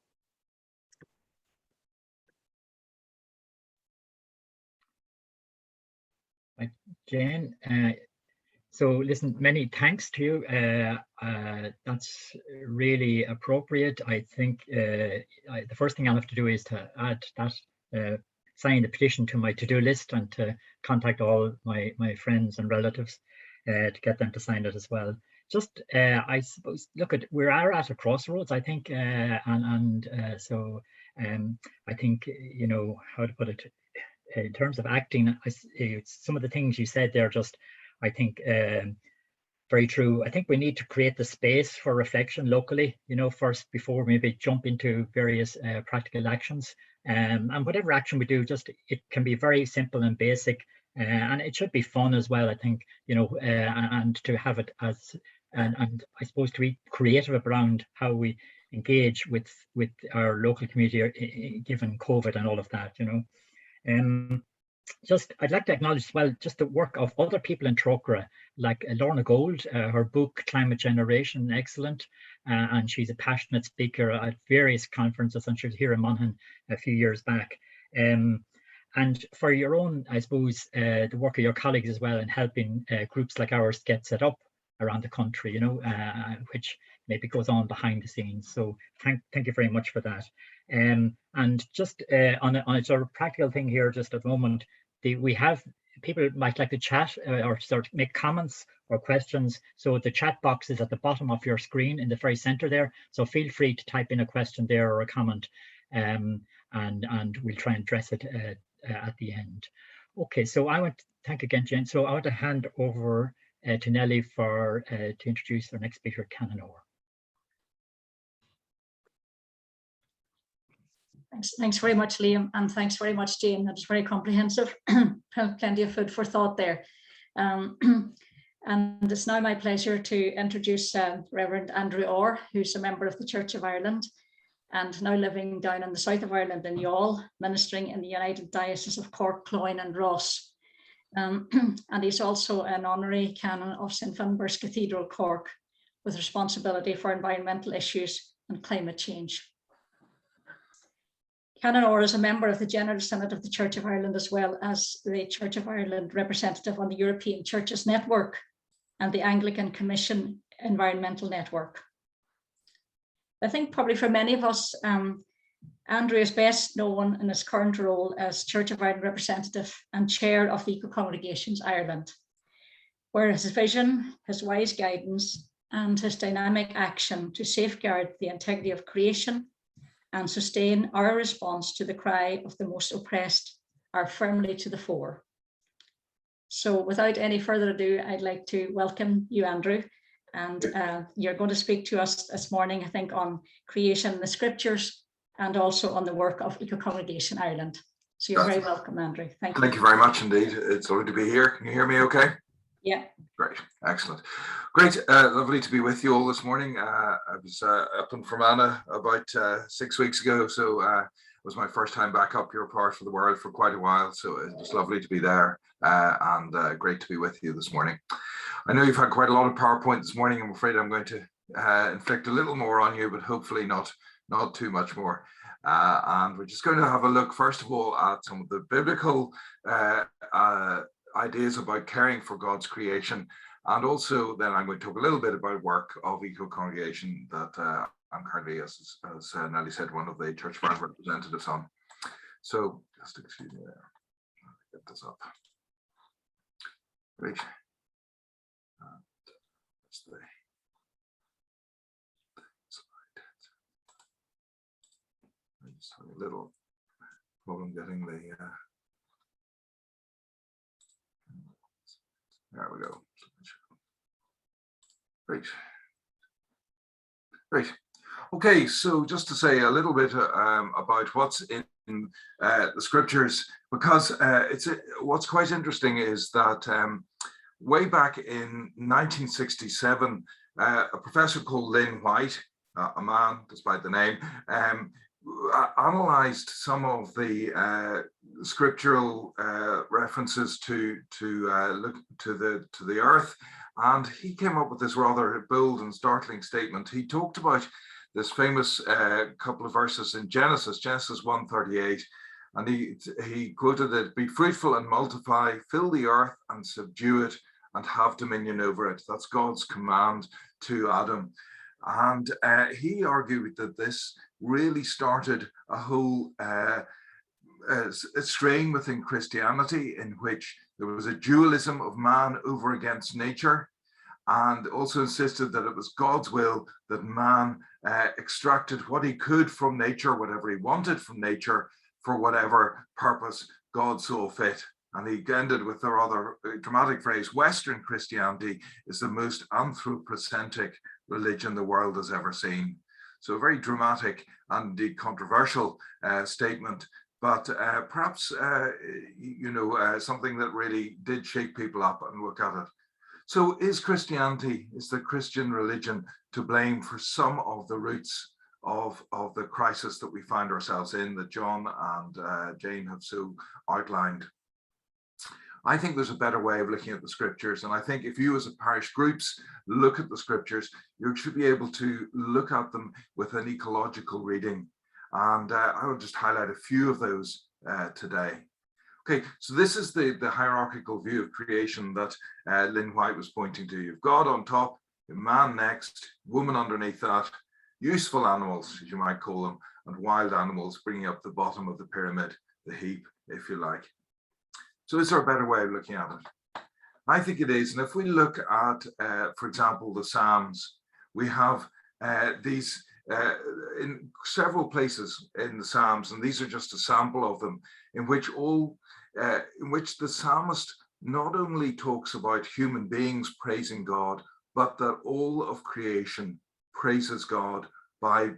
Right, Jane. So listen, many thanks to you. That's really appropriate. I think the first thing I'll have to do is to add that sign the petition to my to-do list and to contact all my friends and relatives to get them to sign it as well. Just I suppose, look, we're at a crossroads, I think, so I think, how to put it, in terms of acting, some of the things you said there, just I think very true. I think we need to create the space for reflection locally, first, before maybe jump into various practical actions. And whatever action we do, just it can be very simple and basic, and it should be fun as well, I think, and to have it as, and I suppose to be creative around how we engage with our local community, given COVID and all of that, Just, I'd like to acknowledge as well just the work of other people in Trocaire, like Lorna Gold. Her book Climate Generation, excellent, and she's a passionate speaker at various conferences, and she was here in Monaghan a few years back. And for your own, I suppose, the work of your colleagues as well in helping groups like ours get set up around the country, which maybe goes on behind the scenes. So thank you very much for that. And just on a sort of practical thing here, just at the moment, we have people might like to chat or sort of make comments or questions. So the chat box is at the bottom of your screen in the very center there. So feel free to type in a question there or a comment, and we'll try and address it at the end. Okay, so I want to thank again, Jane. So I want to hand over to Nellie to introduce our next speaker, Canon. Thanks very much, Liam, and thanks very much, Jane. That was very comprehensive. Plenty of food for thought there. And it's now my pleasure to introduce Reverend Andrew Orr, who's a member of the Church of Ireland and now living down in the south of Ireland in Youghal, ministering in the United Diocese of Cork, Cloyne and Ross. And he's also an honorary canon of St. Finbarr's Cathedral, Cork, with responsibility for environmental issues and climate change. Canon Orr is a member of the General Synod of the Church of Ireland, as well as the Church of Ireland representative on the European Churches Network and the Anglican Commission Environmental Network. I think probably for many of us, Andrew is best known in his current role as Church of Ireland representative and chair of the Eco Congregations Ireland, where his vision, his wise guidance, and his dynamic action to safeguard the integrity of creation and sustain our response to the cry of the most oppressed are firmly to the fore. So without any further ado, I'd like to welcome you, Andrew. And you're going to speak to us this morning, I think, on creation in the scriptures and also on the work of Eco Congregation Ireland. So you're very welcome, Andrew. Thank you. Thank you very much indeed. It's lovely to be here. Can you hear me okay? Yeah. Great, excellent. Great, lovely to be with you all this morning. I was up in Fermanagh about 6 weeks ago, so it was my first time back up your part of the world for quite a while, so it was lovely to be there and great to be with you this morning. I know you've had quite a lot of PowerPoint this morning. I'm afraid I'm going to inflict a little more on you, but hopefully not too much more. And we're just going to have a look, first of all, at some of the biblical ideas about caring for God's creation. And also then I'm going to talk a little bit about work of Eco Congregation that I'm currently, as Nelly said, one of the Church of Ireland representatives on. So just excuse me there. Get this up. Great. That's the slide. I just have a little problem getting the there we go. Great. Great. Okay, so just to say a little bit about what's in the scriptures, because what's quite interesting is that way back in 1967, a professor called Lynn White, a man despite the name, analyzed some of the scriptural references to look to the earth, and he came up with this rather bold and startling statement. He talked about this famous couple of verses in Genesis 1:38, and he quoted it: "Be fruitful and multiply, fill the earth and subdue it, and have dominion over it." That's God's command to Adam. And he argued that this really started a whole strain within Christianity, in which there was a dualism of man over against nature, and also insisted that it was God's will that man extracted what he could from nature, whatever he wanted from nature, for whatever purpose God saw fit. And he ended with the rather dramatic phrase, "Western Christianity is the most anthropocentric religion the world has ever seen." So a very dramatic and indeed controversial statement, but perhaps, something that really did shake people up and look at it. So is the Christian religion to blame for some of the roots of the crisis that we find ourselves in, that John and Jane have so outlined? I think there's a better way of looking at the scriptures, and I think if you as a parish groups look at the scriptures, you should be able to look at them with an ecological reading, and I will just highlight a few of those today. Okay, so this is the hierarchical view of creation that Lynn White was pointing to. You've God on top, man next, woman underneath that, useful animals, as you might call them, and wild animals bringing up the bottom of the pyramid, the heap, if you like. So is there a better way of looking at it? I think it is. And if we look at, for example, the Psalms, we have these in several places in the Psalms, and these are just a sample of them, in which the psalmist not only talks about human beings praising God, but that all of creation praises God by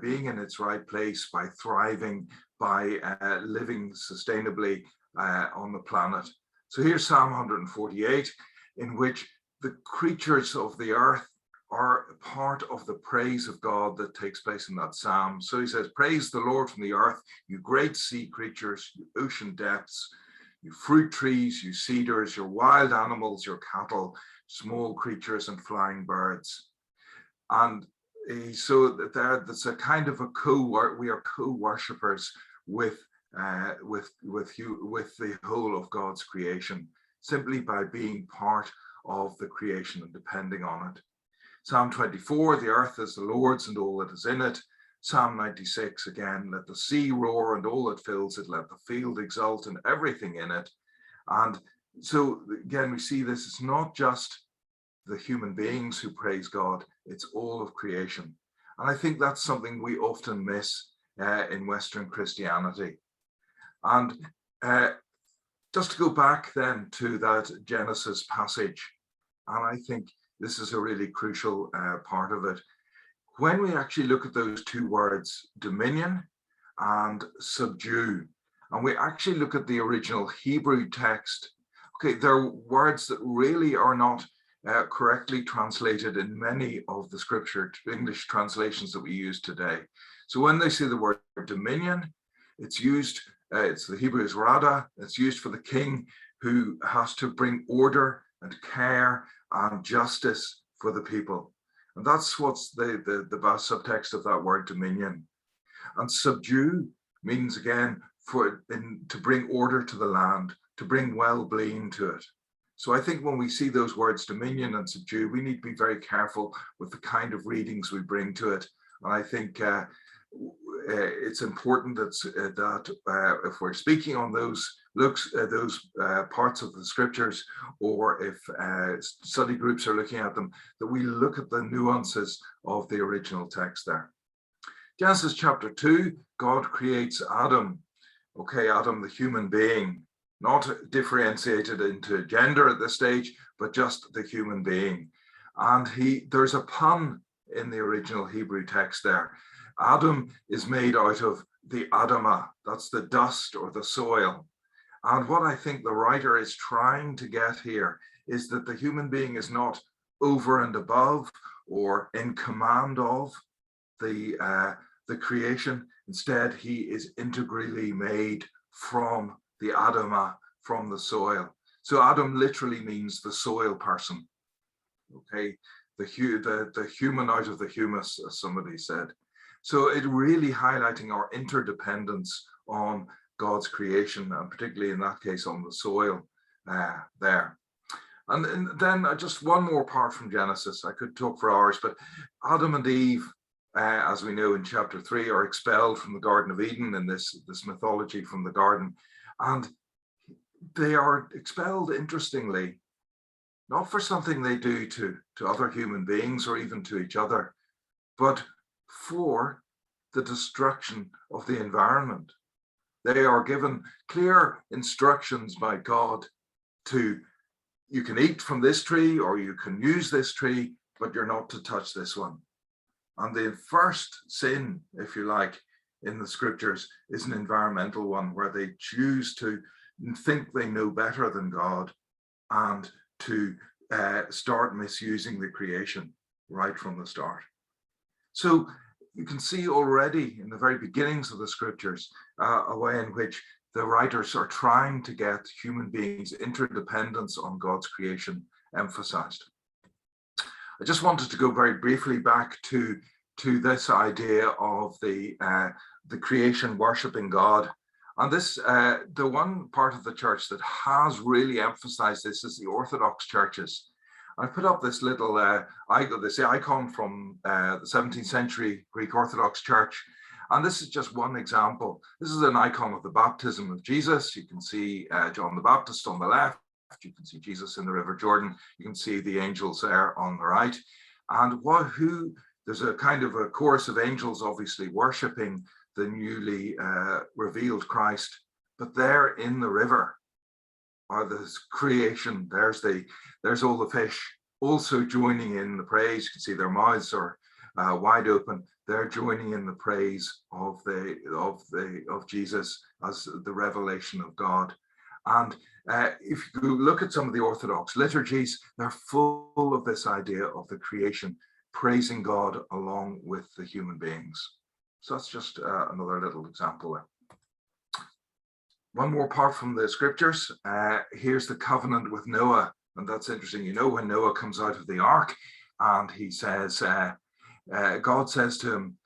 being in its right place, by thriving, by living sustainably on the planet. So here's Psalm 148, in which the creatures of the earth are part of the praise of God that takes place in that psalm. So he says, "Praise the Lord from the earth, you great sea creatures, you ocean depths, you fruit trees, you cedars, your wild animals, your cattle, small creatures and flying birds." And so that's a kind of a we are co-worshippers with the whole of God's creation, simply by being part of the creation and depending on it. Psalm 24, the earth is the Lord's and all that is in it. Psalm 96, again, let the sea roar and all that fills it, let the field exult and everything in it. And so again, we see this, it's not just the human beings who praise God, it's all of creation. And I think that's something we often miss in Western Christianity. And just to go back then to that Genesis passage, and I think this is a really crucial part of it. When we actually look at those two words, dominion and subdue, and we actually look at the original Hebrew text, okay, they're words that really are not correctly translated in many of the scripture English translations that we use today. So when they say the word dominion, it's used, it's the Hebrew is rada, it's used for the king who has to bring order and care and justice for the people. And that's what's the subtext of that word dominion. And subdue means again to bring order to the land, to bring well-being to it. So I think when we see those words dominion and subdue, we need to be very careful with the kind of readings we bring to it. And I think it's important that if we're speaking on those parts of the scriptures, or if study groups are looking at them, that we look at the nuances of the original text there. Genesis chapter 2, God creates Adam. Okay, Adam, the human being, not differentiated into gender at this stage, but just the human being. And there's a pun in the original Hebrew text there. Adam is made out of the Adamah, that's the dust or the soil. And what I think the writer is trying to get here is that the human being is not over and above or in command of the creation. Instead, he is integrally made from the Adamah, from the soil. So Adam literally means the soil person. Okay, the human out of the humus, as somebody said. So it really highlighting our interdependence on God's creation, and particularly in that case on the soil there. And then just one more part from Genesis. I could talk for hours, but Adam and Eve, as we know in chapter 3, are expelled from the Garden of Eden in this mythology from the garden. And they are expelled, interestingly, not for something they do to other human beings or even to each other, but for the destruction of the environment. They are given clear instructions by God you can eat from this tree or you can use this tree, but you're not to touch this one. And the first sin, if you like, in the scriptures is an environmental one, where they choose to think they know better than God and to start misusing the creation right from the start. So you can see already in the very beginnings of the scriptures a way in which the writers are trying to get human beings' interdependence on God's creation emphasized. I just wanted to go very briefly back to this idea of the creation worshiping God. And this, the one part of the church that has really emphasized this is the Orthodox churches. I put up this little icon from the 17th century Greek Orthodox Church. And this is just one example. This is an icon of the baptism of Jesus. You can see John the Baptist on the left. You can see Jesus in the River Jordan. You can see the angels there on the right. And there's a kind of a chorus of angels obviously worshiping the newly revealed Christ. But there in the river are this creation. There's all the fish also joining in the praise. You can see their mouths are wide open. They're joining in the praise of Jesus as the revelation of God. And if you look at some of the Orthodox liturgies, they're full of this idea of the creation praising God along with the human beings. So that's just another little example there. One more part from the scriptures. Here's the covenant with Noah. And that's interesting. You know, when Noah comes out of the ark and he says, God says to him,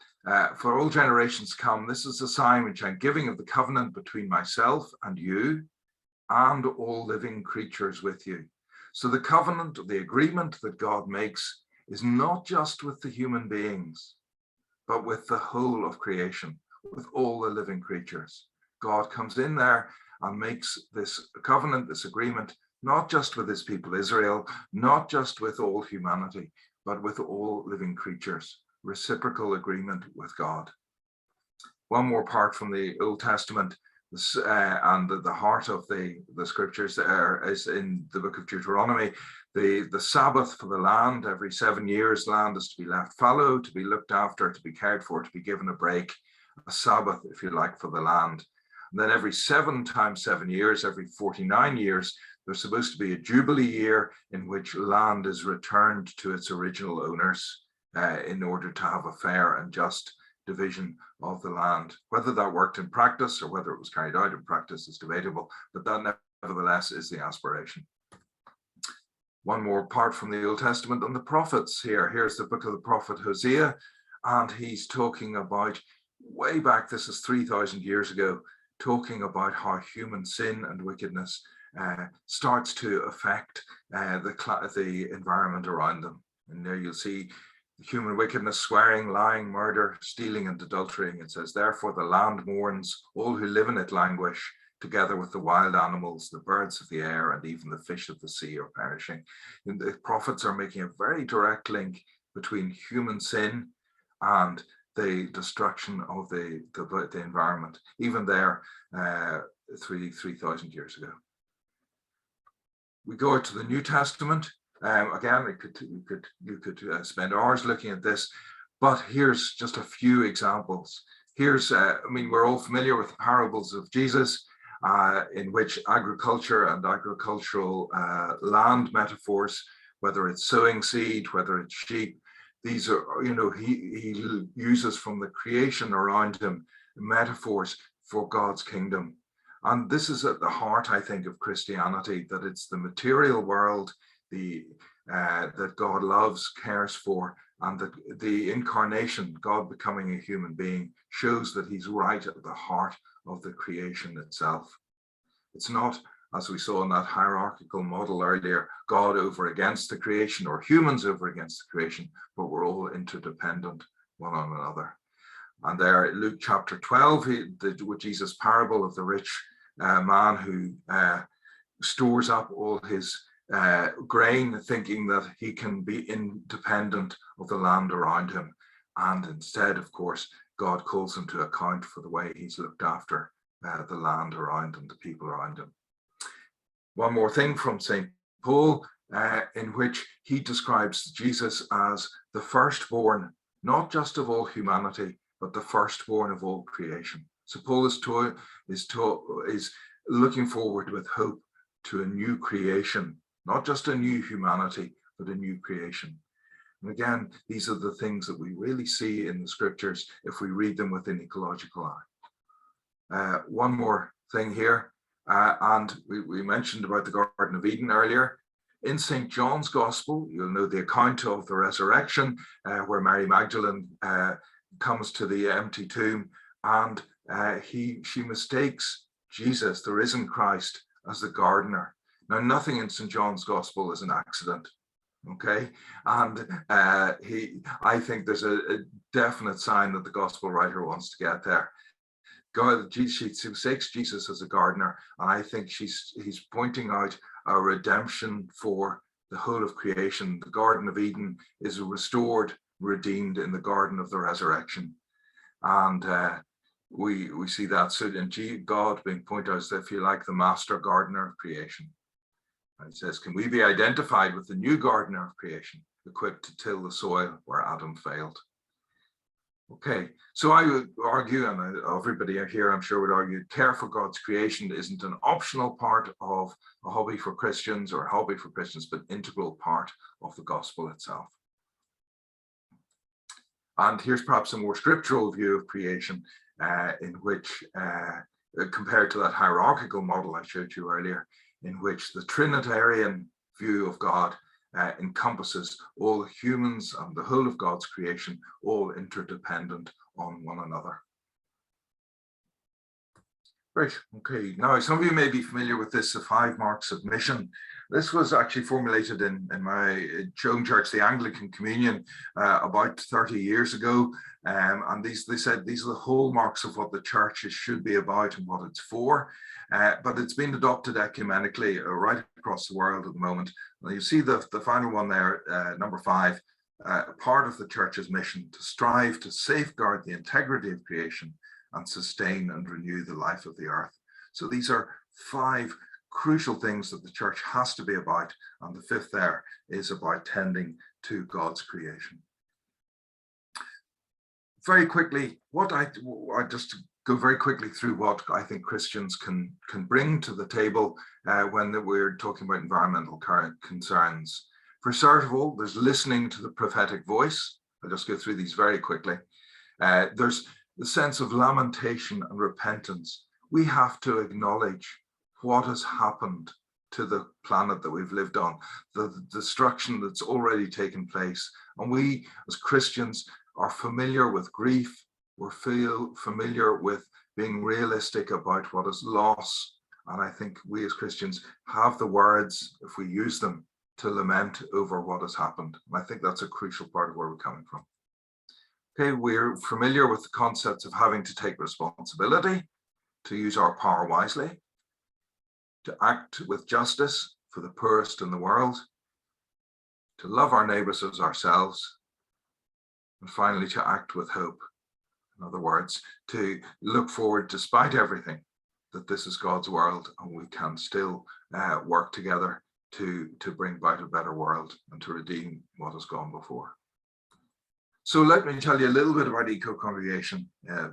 for all generations to come, this is the sign which I'm giving of the covenant between myself and you and all living creatures with you. So the covenant, the agreement that God makes is not just with the human beings, but with the whole of creation, with all the living creatures. God comes in there and makes this covenant, this agreement, not just with his people Israel, not just with all humanity, but with all living creatures. Reciprocal agreement with God. One more part from the Old Testament, and the heart of the scriptures is in the book of Deuteronomy. The Sabbath for the land, every 7 years, land is to be left fallow, to be looked after, to be cared for, to be given a break, a Sabbath, if you like, for the land. And then every 7 times 7 years, every 49 years, there's supposed to be a Jubilee year in which land is returned to its original owners in order to have a fair and just division of the land. Whether that worked in practice or whether it was carried out in practice is debatable, but that nevertheless is the aspiration. One more part from the Old Testament and the prophets here. Here's the book of the prophet Hosea, and he's talking about, way back, this is 3,000 years ago, talking about how human sin and wickedness starts to affect the environment around them. And there you'll see human wickedness, swearing, lying, murder, stealing, and adultering. It says, therefore the land mourns, all who live in it languish, together with the wild animals, the birds of the air, and even the fish of the sea are perishing. And the prophets are making a very direct link between human sin and the destruction of the environment, even there 3,000 years ago. We go to the New Testament. Again, you could spend hours looking at this, but here's just a few examples. Here's, we're all familiar with the parables of Jesus, in which agriculture and agricultural land metaphors, whether it's sowing seed, whether it's sheep, these are, he uses from the creation around him metaphors for God's kingdom. And this is at the heart, I think, of Christianity, that it's the material world that God loves, cares for, and that the incarnation, God becoming a human being, shows that he's right at the heart of the creation itself. It's not, as we saw in that hierarchical model earlier, God over against the creation or humans over against the creation, but we're all interdependent one on another. And there, Luke chapter 12, with Jesus' parable of the rich man who stores up all his grain, thinking that he can be independent of the land around him. And instead, of course, God calls him to account for the way he's looked after the land around him, the people around him. One more thing from St. Paul, in which he describes Jesus as the firstborn, not just of all humanity, but the firstborn of all creation. So Paul is looking forward with hope to a new creation, not just a new humanity, but a new creation. And again, these are the things that we really see in the scriptures if we read them with an ecological eye. One more thing here, and we mentioned about the Garden of Eden earlier. In St. John's Gospel, you'll know the account of the resurrection, where Mary Magdalene comes to the empty tomb, and she mistakes Jesus, the risen Christ, as the gardener. Now, nothing in St. John's Gospel is an accident, okay? And I think there's a definite sign that the Gospel writer wants to get there. She mistakes Jesus as a gardener, and I think he's pointing out a redemption for the whole of creation. The Garden of Eden is restored, redeemed in the Garden of the Resurrection. And we see that. So in God being pointed out as, if you like, the master gardener of creation. And it says, can we be identified with the new gardener of creation, equipped to till the soil where Adam failed? Okay, so I would argue, and everybody here I'm sure would argue, care for God's creation isn't an optional part of a hobby for Christians or a hobby for Christians, but integral part of the gospel itself. And here's perhaps a more scriptural view of creation, in which, compared to that hierarchical model I showed you earlier, in which the Trinitarian view of God encompasses all humans and the whole of God's creation, all interdependent on one another. Great, okay. Now, some of you may be familiar with this, the 5 marks of mission. This was actually formulated in my home church, the Anglican Communion, about 30 years ago. And they said these are the hallmarks of what the church should be about and what it's for. But it's been adopted ecumenically right across the world at the moment. Now you see the final one there, number 5, part of the church's mission to strive to safeguard the integrity of creation and sustain and renew the life of the earth. So these are 5 crucial things that the church has to be about, and the 5th there is about tending to God's creation. Very quickly, I just go very quickly through what I think Christians can bring to the table when we're talking about environmental concerns. First of all, there's listening to the prophetic voice. I'll just go through these very quickly. There's the sense of lamentation and repentance. We have to acknowledge what has happened to the planet that we've lived on, the destruction that's already taken place. And we as Christians are familiar with grief. We're familiar with being realistic about what is loss. And I think we as Christians have the words, if we use them, to lament over what has happened. And I think that's a crucial part of where we're coming from. Okay, we're familiar with the concepts of having to take responsibility, to use our power wisely, to act with justice for the poorest in the world, to love our neighbours as ourselves, and finally to act with hope. In other words, to look forward despite everything, that this is God's world and we can still work together to bring about a better world and to redeem what has gone before. So let me tell you a little bit about Eco-Congregation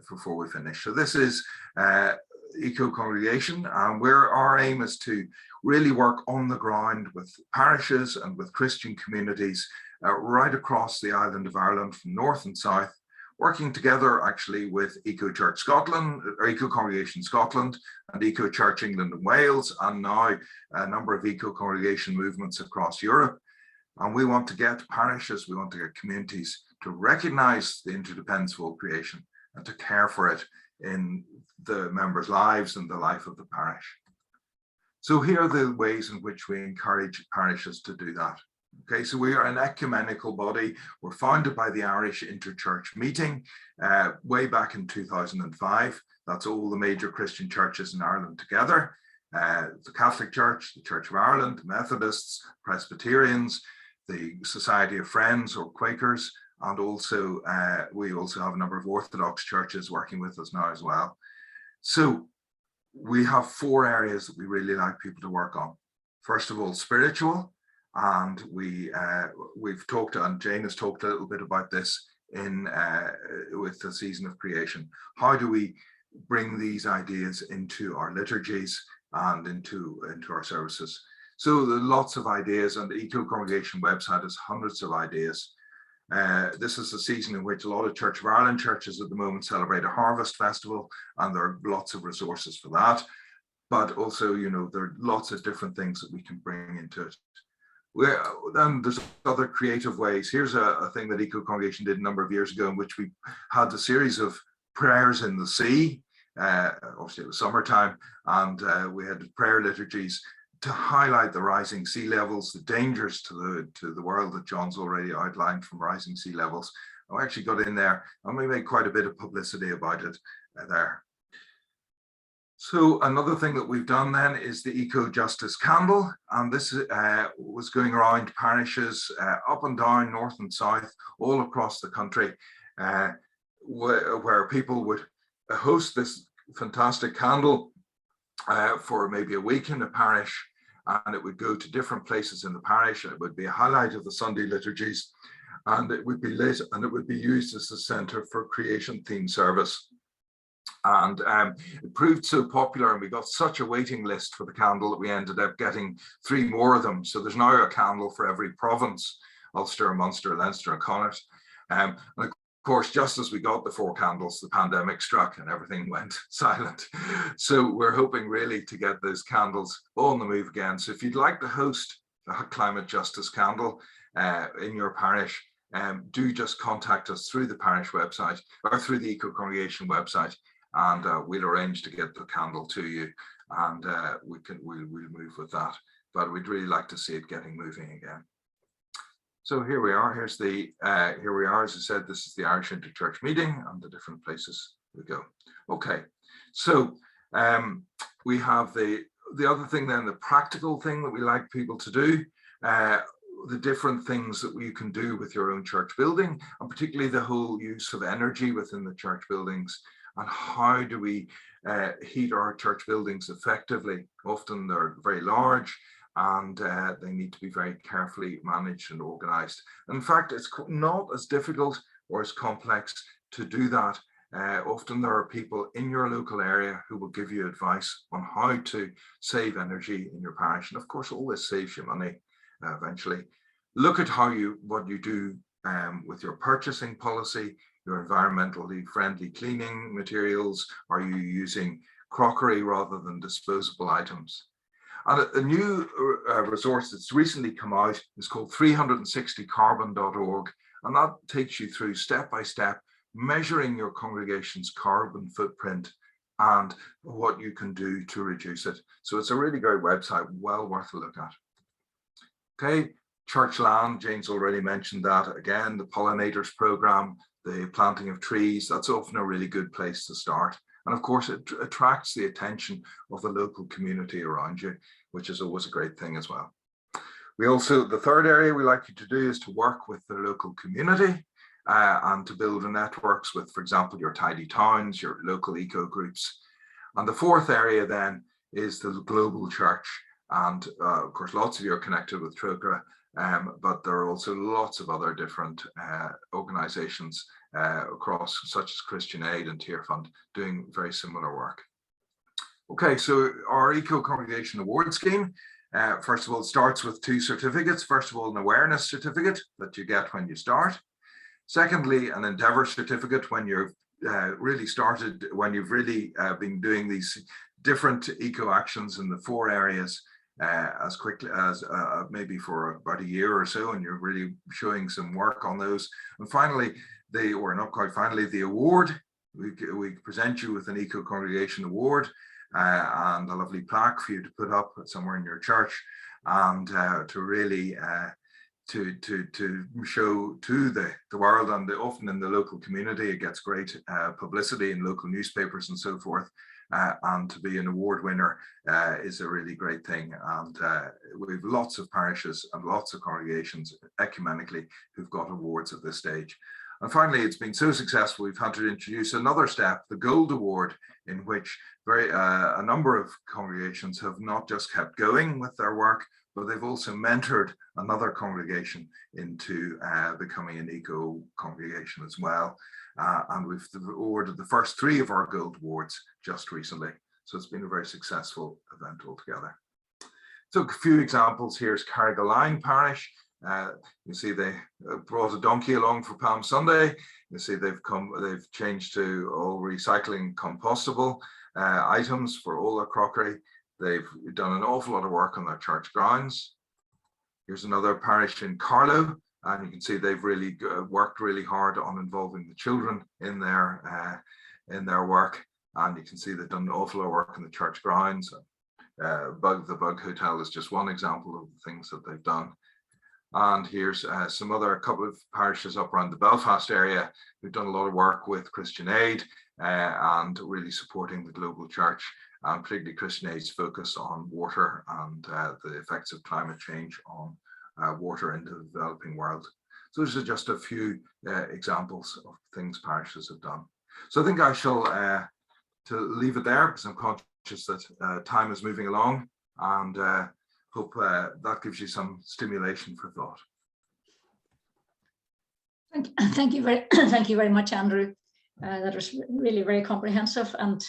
before we finish. So this is Eco-Congregation, where our aim is to really work on the ground with parishes and with Christian communities right across the island of Ireland, from north and south, working together actually with Eco-Church Scotland, or Eco-Congregation Scotland, and Eco-Church England and Wales, and now a number of Eco-Congregation movements across Europe. And we want to get parishes, we want to get communities to recognise the interdependence of all creation and to care for it in the members' lives and the life of the parish. So here are the ways in which we encourage parishes to do that. Okay, so we are an ecumenical body. We're founded by the Irish Interchurch Meeting way back in 2005. That's all the major Christian churches in Ireland together. The Catholic Church, the Church of Ireland, Methodists, Presbyterians, the Society of Friends or Quakers, and also we also have a number of Orthodox churches working with us now as well. So we have 4 areas that we really like people to work on. First of all, spiritual, and we've talked, and Jane has talked a little bit about this in with the season of creation. How do we bring these ideas into our liturgies and into our services? So there are lots of ideas, and the Eco-Congregation website has hundreds of ideas. This is a season in which a lot of Church of Ireland churches at the moment celebrate a harvest festival, and there are lots of resources for that. But also, you know, there are lots of different things that we can bring into it. Then there's other creative ways. Here's a thing that Eco-Congregation did a number of years ago, in which we had a series of prayers in the sea. Obviously it was summertime, and we had prayer liturgies to highlight the rising sea levels, the dangers to the world that John's already outlined from rising sea levels. I actually got in there and we made quite a bit of publicity about it there. So another thing that we've done then is the Eco Justice Candle, and this was going around parishes up and down, north and south, all across the country, where people would host this fantastic candle for maybe a week in a parish, and it would go to different places in the parish, and it would be a highlight of the Sunday liturgies, and it would be lit, and it would be used as the centre for creation theme service. And it proved so popular, and we got such a waiting list for the candle that we ended up getting 3 more of them. So there's now a candle for every province: Ulster, Munster, Leinster and Connaught. And of course, just as we got the 4 candles, the pandemic struck and everything went silent. So we're hoping really to get those candles on the move again. So if you'd like to host climate justice candle in your parish, do just contact us through the parish website or through the Eco Congregation website, and we'll arrange to get the candle to you, and we'll move with that. But we'd really like to see it getting moving again. So here we are. Here we are. As I said, this is the Irish Interchurch meeting and the different places we go. Okay, so we have the other thing then, the practical thing that we like people to do, the different things that you can do with your own church building, and particularly the whole use of energy within the church buildings, and how do we heat our church buildings effectively. Often they're very large, and they need to be very carefully managed and organized. In fact, it's not as difficult or as complex to do that. Often there are people in your local area who will give you advice on how to save energy in your parish. And of course, all this saves you money eventually. Look at what you do with your purchasing policy, your environmentally friendly cleaning materials. Are you using crockery rather than disposable items? And a new resource that's recently come out is called 360carbon.org, and that takes you through step-by-step measuring your congregation's carbon footprint and what you can do to reduce it. So it's a really great website, well worth a look at. Okay, church land, Jane's already mentioned that. Again, the pollinators program, the planting of trees, that's often a really good place to start. And of course, it attracts the attention of the local community around you, which is always a great thing as well. We also, the third area we like you to do is to work with the local community and to build networks with, for example, your tidy towns, your local eco groups. And the fourth area then is the global church. And of course, lots of you are connected with Trocaire, but there are also lots of other different organizations across, such as Christian Aid and Tear Fund, doing very similar work. Okay, so our Eco Congregation Award Scheme, first of all, it starts with 2 certificates. First of all, an awareness certificate that you get when you start. Secondly, an endeavour certificate when you've really started, when you've really been doing these different eco actions in the 4 areas as quickly as maybe for about a year or so, and you're really showing some work on those. And finally, or not quite finally, the award. We present you with an Eco Congregation Award and a lovely plaque for you to put up somewhere in your church, and to really to show to the world, and often in the local community. It gets great publicity in local newspapers and so forth. And to be an award winner is a really great thing. And we have lots of parishes and lots of congregations ecumenically who've got awards at this stage. And finally, it's been so successful, we've had to introduce another step, the Gold Award, in which a number of congregations have not just kept going with their work, but they've also mentored another congregation into becoming an eco congregation as well. And we've awarded the first 3 of our Gold Awards just recently. So it's been a very successful event altogether. So a few examples. Here's Carrigaline Parish. You see they brought a donkey along for Palm Sunday. You see they've changed to all recycling compostable items for all their crockery. They've done an awful lot of work on their church grounds. Here's another parish in Carlow, and you can see they've really worked really hard on involving the children in their work. And you can see they've done an awful lot of work in the church grounds. The Bug Hotel is just one example of the things that they've done. And here's a couple of parishes up around the Belfast area who've done a lot of work with Christian Aid and really supporting the global church, and particularly Christian Aid's focus on water and the effects of climate change on water in the developing world. So those are just a few examples of things parishes have done. So I think I shall to leave it there, because I'm conscious that time is moving along, and hope that gives you some stimulation for thought. Thank you very much, Andrew. That was really very comprehensive, and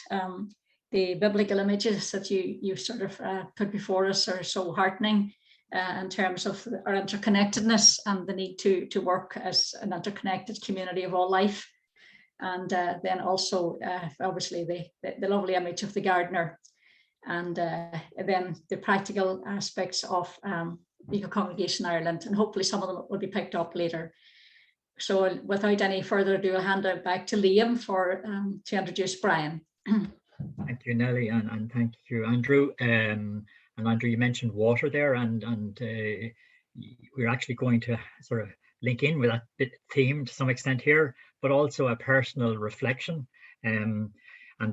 the biblical images that you sort of put before us are so heartening in terms of our interconnectedness and the need to work as an interconnected community of all life. And then also, obviously, the lovely image of the gardener, and then the practical aspects of Eco Congregation Ireland, and hopefully some of them will be picked up later. So without any further ado, I'll hand it back to Liam for to introduce Brian. Thank you, Nellie, and thank you, Andrew. And Andrew, you mentioned water there, and we're actually going to sort of link in with that bit theme to some extent here, but also a personal reflection. And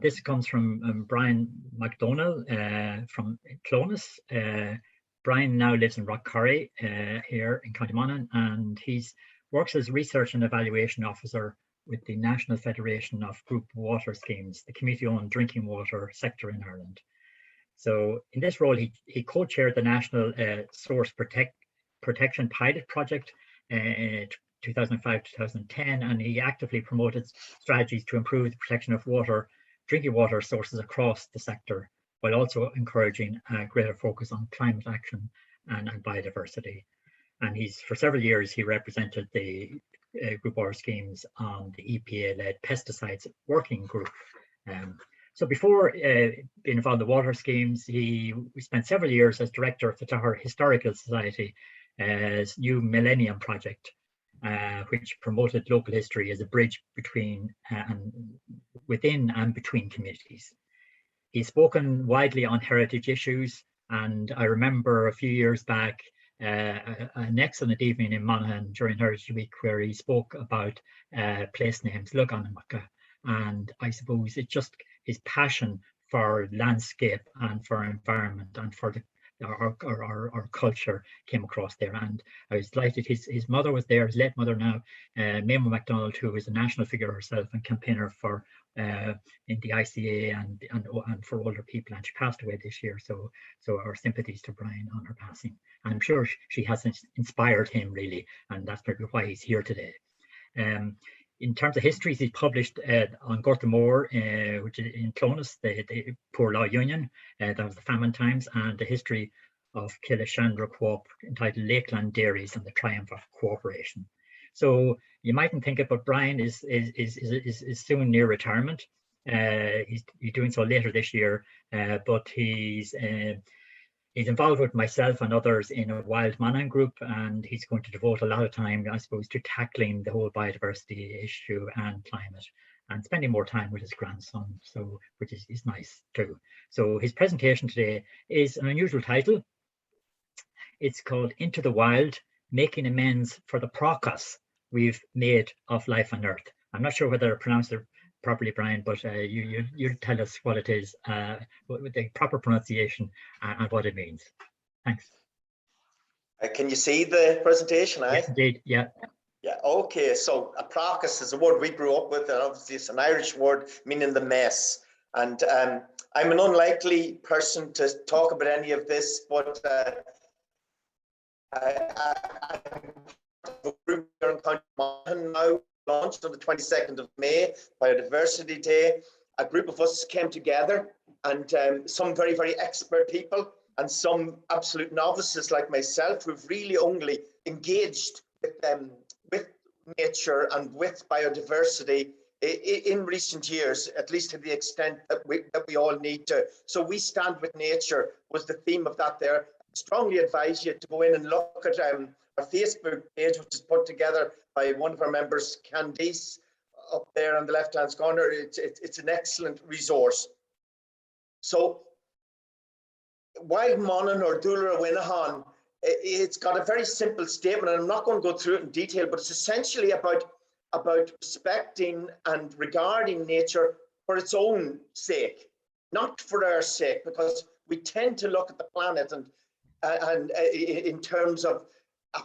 this comes from Brian MacDonald from Clogher. Brian now lives in Trocaire here in County Monaghan, and he's works as research and evaluation officer with the National Federation of Group Water Schemes, the community-owned drinking water sector in Ireland. So in this role, he co-chaired the National Source Protection Pilot Project 2005-2010, and he actively promoted strategies to improve the protection of drinking water sources across the sector, while also encouraging a greater focus on climate action and biodiversity. And for several years, he represented the group water schemes on the EPA-led pesticides working group. So before being involved in the water schemes, we spent several years as director of the Clogher Historical Society's New Millennium Project, which promoted local history as a bridge between within and between communities. He's spoken widely on heritage issues, and I remember a few years back an excellent evening in Monaghan during Heritage Week where he spoke about place names, Laudato, and I suppose it's just his passion for landscape and for environment and for our culture came across there. And I was delighted his mother was there, his late mother now, Maynooth MacDonald, who is a national figure herself and campaigner for in the ICA and for older people, and she passed away this year. So our sympathies to Brian on her passing. And I'm sure she has inspired him really, and that's probably why he's here today. In terms of histories, he's published on Gortamore, which is in Clonus, the Poor Law Union, that was the famine times, and the history of Killishandra Co-op entitled Lakeland Dairies and the Triumph of Cooperation. So you mightn't think it, but Brian is soon near retirement. He's doing so later this year, but he's involved with myself and others in a Wild Monaghan group, and he's going to devote a lot of time, I suppose, to tackling the whole biodiversity issue and climate, and spending more time with his grandson, so which is nice too. So his presentation today is an unusual title. It's called Into the Wild, Making Amends for the Progress We've Made of Life on Earth. I'm not sure whether I pronounced it properly, Brian, but you tell us what it is, with the proper pronunciation and what it means. Thanks. Can you see the presentation? Yes, indeed, yeah. Yeah, okay, so a progress is a word we grew up with, and obviously it's an Irish word meaning the mess. And I'm an unlikely person to talk about any of this, but I'm a group here in County Monaghan now, launched on the 22nd of May, Biodiversity Day. A group of us came together, and some very, very expert people and some absolute novices like myself who've really only engaged with nature and with biodiversity in recent years, at least to the extent that we all need to. So We Stand with Nature was the theme of that there. I strongly advise you to go in and look at our Facebook page, which is put together by one of our members, Candice, up there on the left-hand corner. It's an excellent resource. So Wild Monaghan or Dúlar Winahan, it's got a very simple statement, and I'm not going to go through it in detail, but it's essentially about respecting and regarding nature for its own sake, not for our sake, because we tend to look at the planet and in terms of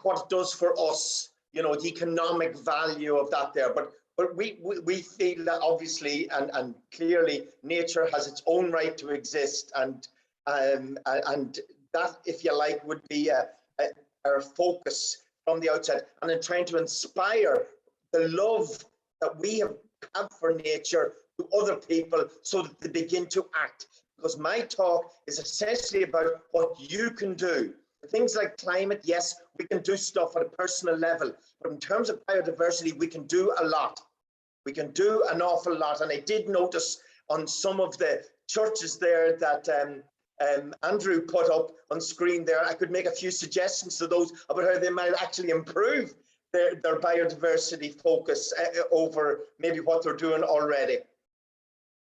what it does for us, you know, the economic value of that there. But we feel that obviously and clearly nature has its own right to exist, and that, if you like, would be our focus from the outset, and in trying to inspire the love that we have for nature to other people so that they begin to act. Because my talk is essentially about what you can do. Things like climate, yes, we can do stuff at a personal level, but in terms of biodiversity, we can do a lot. We can do an awful lot. And I did notice on some of the churches there that Andrew put up on screen there, I could make a few suggestions to those about how they might actually improve their biodiversity focus over maybe what they're doing already.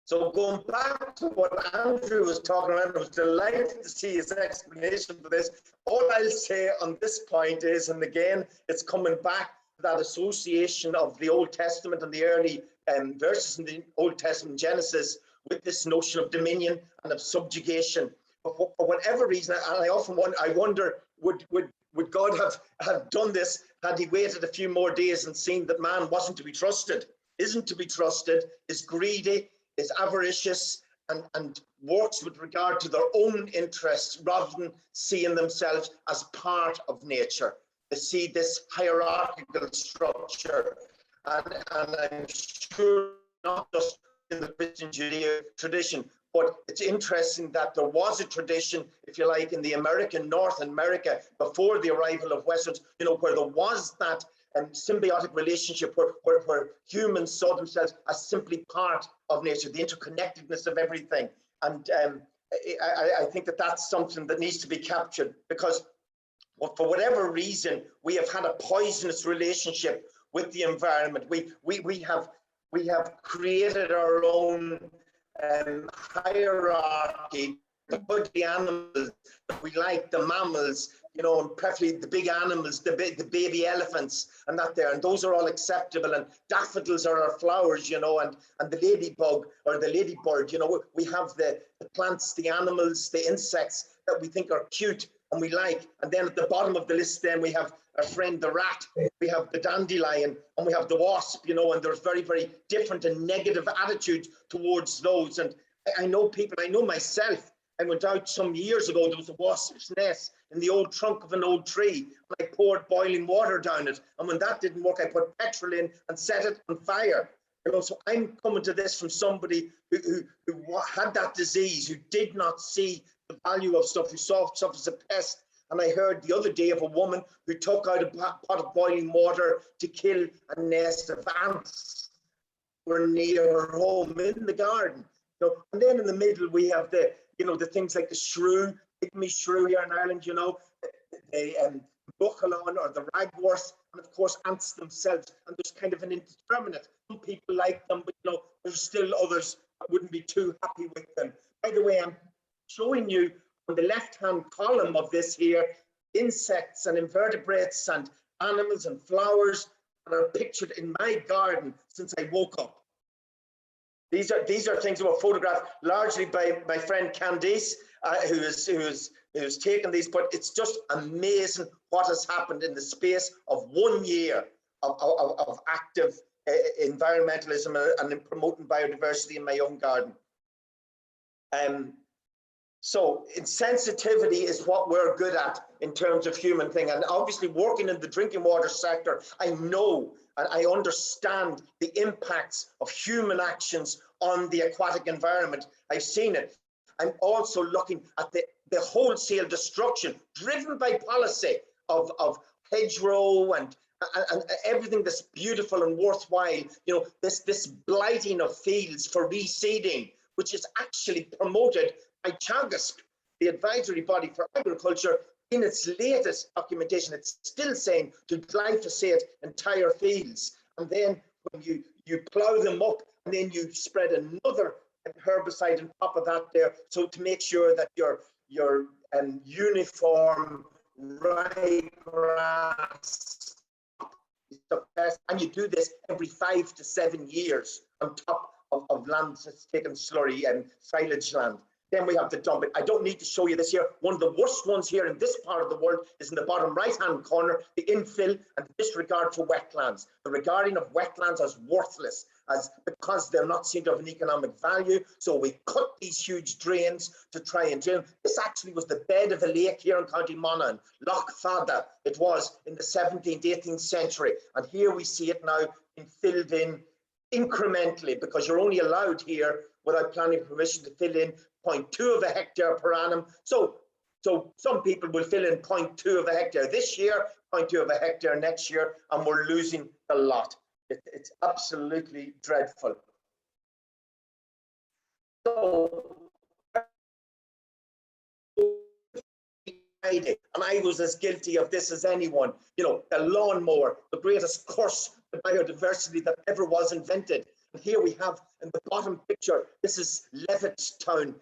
So going back to what Andrew was talking about, I was delighted to see his explanation for this. All I'll say on this point is, and again, it's coming back to that association of the Old Testament and the early verses in the Old Testament, Genesis, with this notion of dominion and of subjugation. But for whatever reason, and I often wonder, would God have done this had he waited a few more days and seen that man wasn't to be trusted, isn't to be trusted, is greedy, is avaricious, and works with regard to their own interests rather than seeing themselves as part of nature. They see this hierarchical structure, and I'm sure not just in the Christian Judeo tradition, but it's interesting that there was a tradition, if you like, in the North America before the arrival of Westerns, where there was that symbiotic relationship where humans saw themselves as simply part of nature, the interconnectedness of everything. And I think that that's something that needs to be captured, because for whatever reason, we have had a poisonous relationship with the environment. We have created our own hierarchy to put the animals that we like, the mammals, and preferably the big animals, the baby elephants, and that there, and those are all acceptable. And daffodils are our flowers, and the ladybug or the ladybird, we have the plants, the animals, the insects that we think are cute and we like. And then at the bottom of the list, then we have our friend the rat, we have the dandelion, and we have the wasp, and there's very, very different and negative attitudes towards those. And I know people, I know myself, I went out some years ago, there was a wasp's nest in the old trunk of an old tree, and I poured boiling water down it. And when that didn't work, I put petrol in and set it on fire. So I'm coming to this from somebody who had that disease, who did not see the value of stuff, who saw stuff as a pest. And I heard the other day of a woman who took out a pot of boiling water to kill a nest of ants who were near her home in the garden. And then in the middle we have the things like the shrew, pygmy shrew here in Ireland, the buchalon or the ragworth, and of course ants themselves. And there's kind of an indeterminate. Some people like them, but there's still others that wouldn't be too happy with them. By the way, I'm showing you on the left-hand column of this here, insects and invertebrates and animals and flowers that are pictured in my garden since I woke up. These are things that were photographed largely by my friend Candice, who has taken these. But it's just amazing what has happened in the space of 1 year of active environmentalism and in promoting biodiversity in my own garden. So insensitivity is what we're good at in terms of human thing. And obviously working in the drinking water sector, I know and I understand the impacts of human actions on the aquatic environment. I've seen it. I'm also looking at the wholesale destruction driven by policy of hedgerow and everything that's beautiful and worthwhile. This blighting of fields for reseeding, which is actually promoted by Teagasc, the advisory body for agriculture. In its latest documentation, it's still saying to glyphosate entire fields. And then when you plow them up, and then you spread another herbicide on top of that there, so to make sure that your uniform ryegrass is the best. And you do this every 5 to 7 years on top of land that's taken slurry and silage land. Then we have the dumping. I don't need to show you this here. One of the worst ones here in this part of the world is in the bottom right-hand corner, the infill and the disregard for wetlands. The regarding of wetlands as worthless, because they're not seen to have an economic value. So we cut these huge drains to try and drain. This actually was the bed of a lake here in County Monaghan, Loch Fada. It was in the 17th, 18th century. And here we see it now being filled in incrementally, because you're only allowed here without planning permission to fill in 0.2 of a hectare per annum. So some people will fill in 0.2 of a hectare this year, 0.2 of a hectare next year, and we're losing a lot. It's absolutely dreadful. So Friday, and I was as guilty of this as anyone. You know, the lawnmower, the greatest curse to biodiversity that ever was invented. And here we have in the bottom picture, this is Levittstown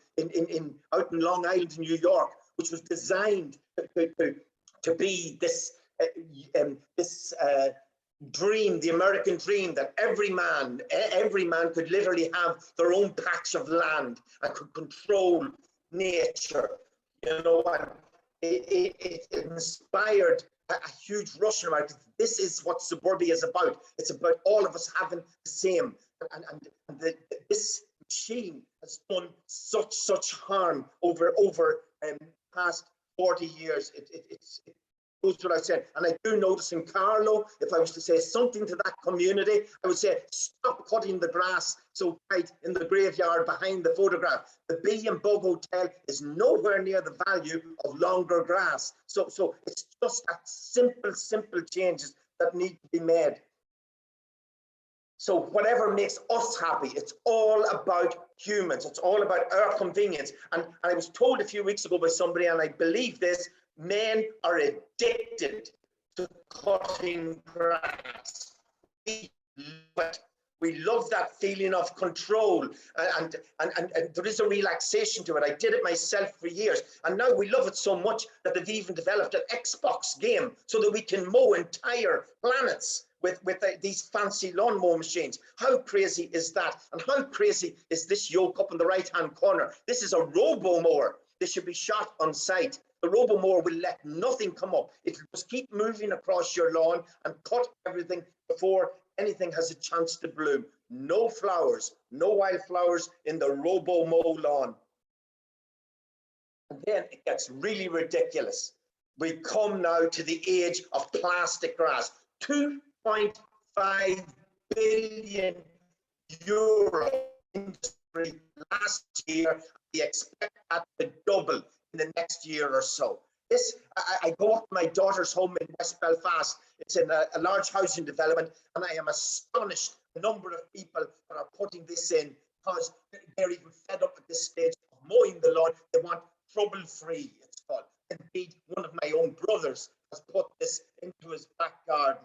out in Long Island, New York, which was designed to be this dream, the American dream, that every man could literally have their own patch of land and could control nature. You know, and it inspired a huge rush in America. This is what suburbia is about. It's about all of us having the same. And this machine has done such harm over past 40 years. It goes to what I said. And I do notice in Carlow, if I was to say something to that community, I would say, stop cutting the grass so tight in the graveyard behind the photograph. The Bee and Bug Hotel is nowhere near the value of longer grass. So it's just that simple changes that need to be made. So whatever makes us happy, it's all about humans. It's all about our convenience. And I was told a few weeks ago by somebody, and I believe this, men are addicted to cutting grass. We love that feeling of control, and there is a relaxation to it. I did it myself for years, and now we love it so much that they've even developed an Xbox game so that we can mow entire planets with these fancy lawnmower machines. How crazy is that? And how crazy is this yoke up in the right-hand corner? This is a robo-mower. This should be shot on sight. The robo-mower will let nothing come up. It will just keep moving across your lawn and cut everything before anything has a chance to bloom. No flowers, no wildflowers in the robo-mow lawn. And then it gets really ridiculous. We come now to the age of plastic grass. 2.5 billion euro industry last year. We expect that to double in the next year or so. This, I go up to my daughter's home in West Belfast. It's in a large housing development, and I am astonished the number of people that are putting this in, because they're even fed up at this stage of mowing the lawn. They want trouble-free, it's called. Indeed, one of my own brothers has put this into his back garden.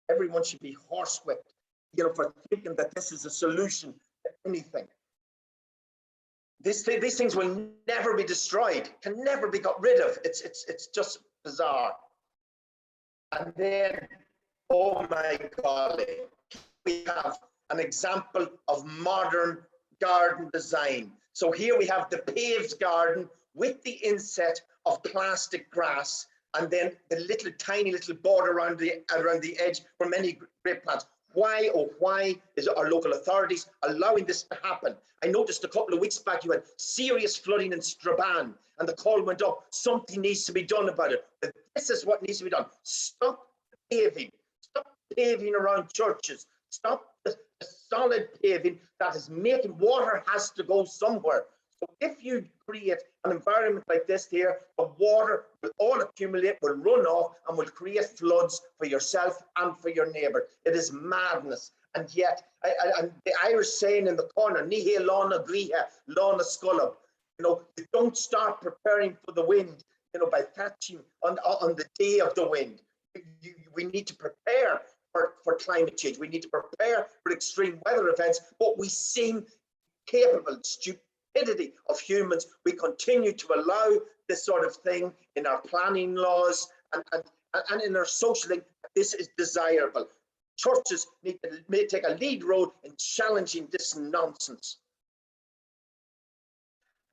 Everyone should be horsewhipped, you know, for thinking that this is a solution to anything. These things will never be destroyed, can never be got rid of. It's just bizarre. And then, oh my golly, we have an example of modern garden design. So here we have the paved garden with the inset of plastic grass, and then the tiny little border around the edge for many grape plants. Why, oh why, is our local authorities allowing this to happen? I noticed a couple of weeks back you had serious flooding in Strabane, and the call went up, something needs to be done about it. But this is what needs to be done. Stop paving. Stop paving around churches. Stop the solid paving that is making water has to go somewhere. So if you create an environment like this here, the water will all accumulate, will run off, and will create floods for yourself and for your neighbour. It is madness. And yet, and the Irish saying in the corner, Nihe Lana Griha, Lana Scullab, you know, you don't start preparing for the wind, you know, by catching on the day of the wind. We need to prepare for climate change. We need to prepare for extreme weather events, but we seem capable, stupidity of humans. We continue to allow this sort of thing in our planning laws and in our social thing. This is desirable. Churches need to take a lead role in challenging this nonsense.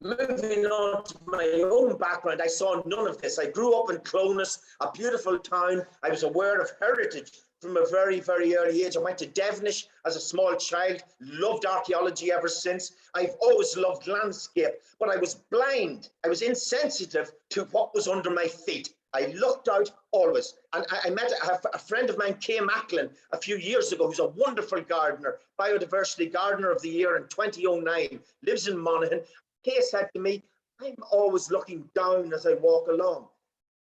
Moving on to my own background, I saw none of this. I grew up in Clonus, a beautiful town. I was aware of heritage from a very, very early age. I went to Devonish as a small child, loved archaeology ever since. I've always loved landscape, but I was blind. I was insensitive to what was under my feet. I looked out always. And I met a friend of mine, Kay Macklin, a few years ago, who's a wonderful gardener, biodiversity gardener of the year in 2009, lives in Monaghan. Kay said to me, I'm always looking down as I walk along.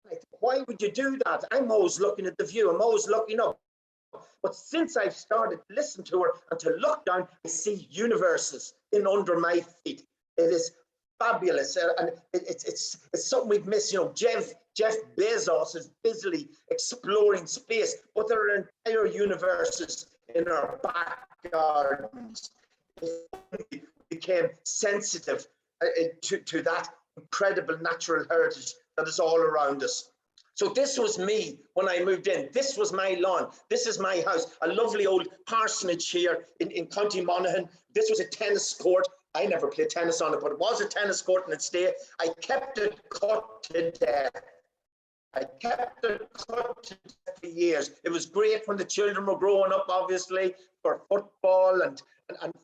I thought, why would you do that? I'm always looking at the view. I'm always looking up. But since I've started to listen to her and to look down, I see universes in under my feet. It is fabulous, and it's something we've missed. You know, Jeff Bezos is busily exploring space, but there are entire universes in our backyards. We became sensitive to that incredible natural heritage that is all around us. So this was me when I moved in. This was my lawn. This is my house, a lovely old parsonage here in County Monaghan. This was a tennis court. I never played tennis on it, but it was a tennis court in its day. I kept it cut to death. I kept it cut to death for years. It was great when the children were growing up, obviously, for football and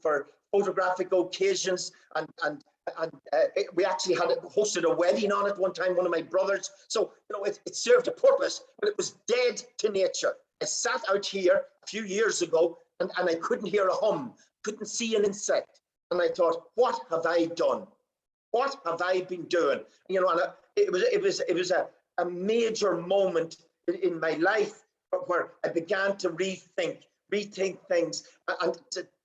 for photographic occasions. We actually hosted a wedding on it one time, one of my brothers. So, you know, it served a purpose, but it was dead to nature. I sat out here a few years ago and I couldn't hear a hum, couldn't see an insect. And I thought, what have I done? What have I been doing? You know, and it was a major moment in my life where I began to rethink things and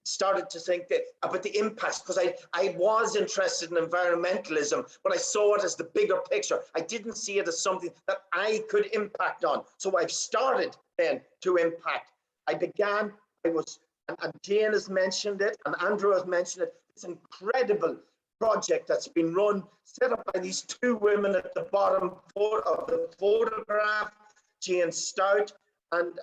started to think about the impacts, because I was interested in environmentalism, but I saw it as the bigger picture. I didn't see it as something that I could impact on. So I've started then to impact. And Jane has mentioned it, and Andrew has mentioned it, this incredible project that's been run, set up by these two women at the bottom of the photograph, Jane Stout and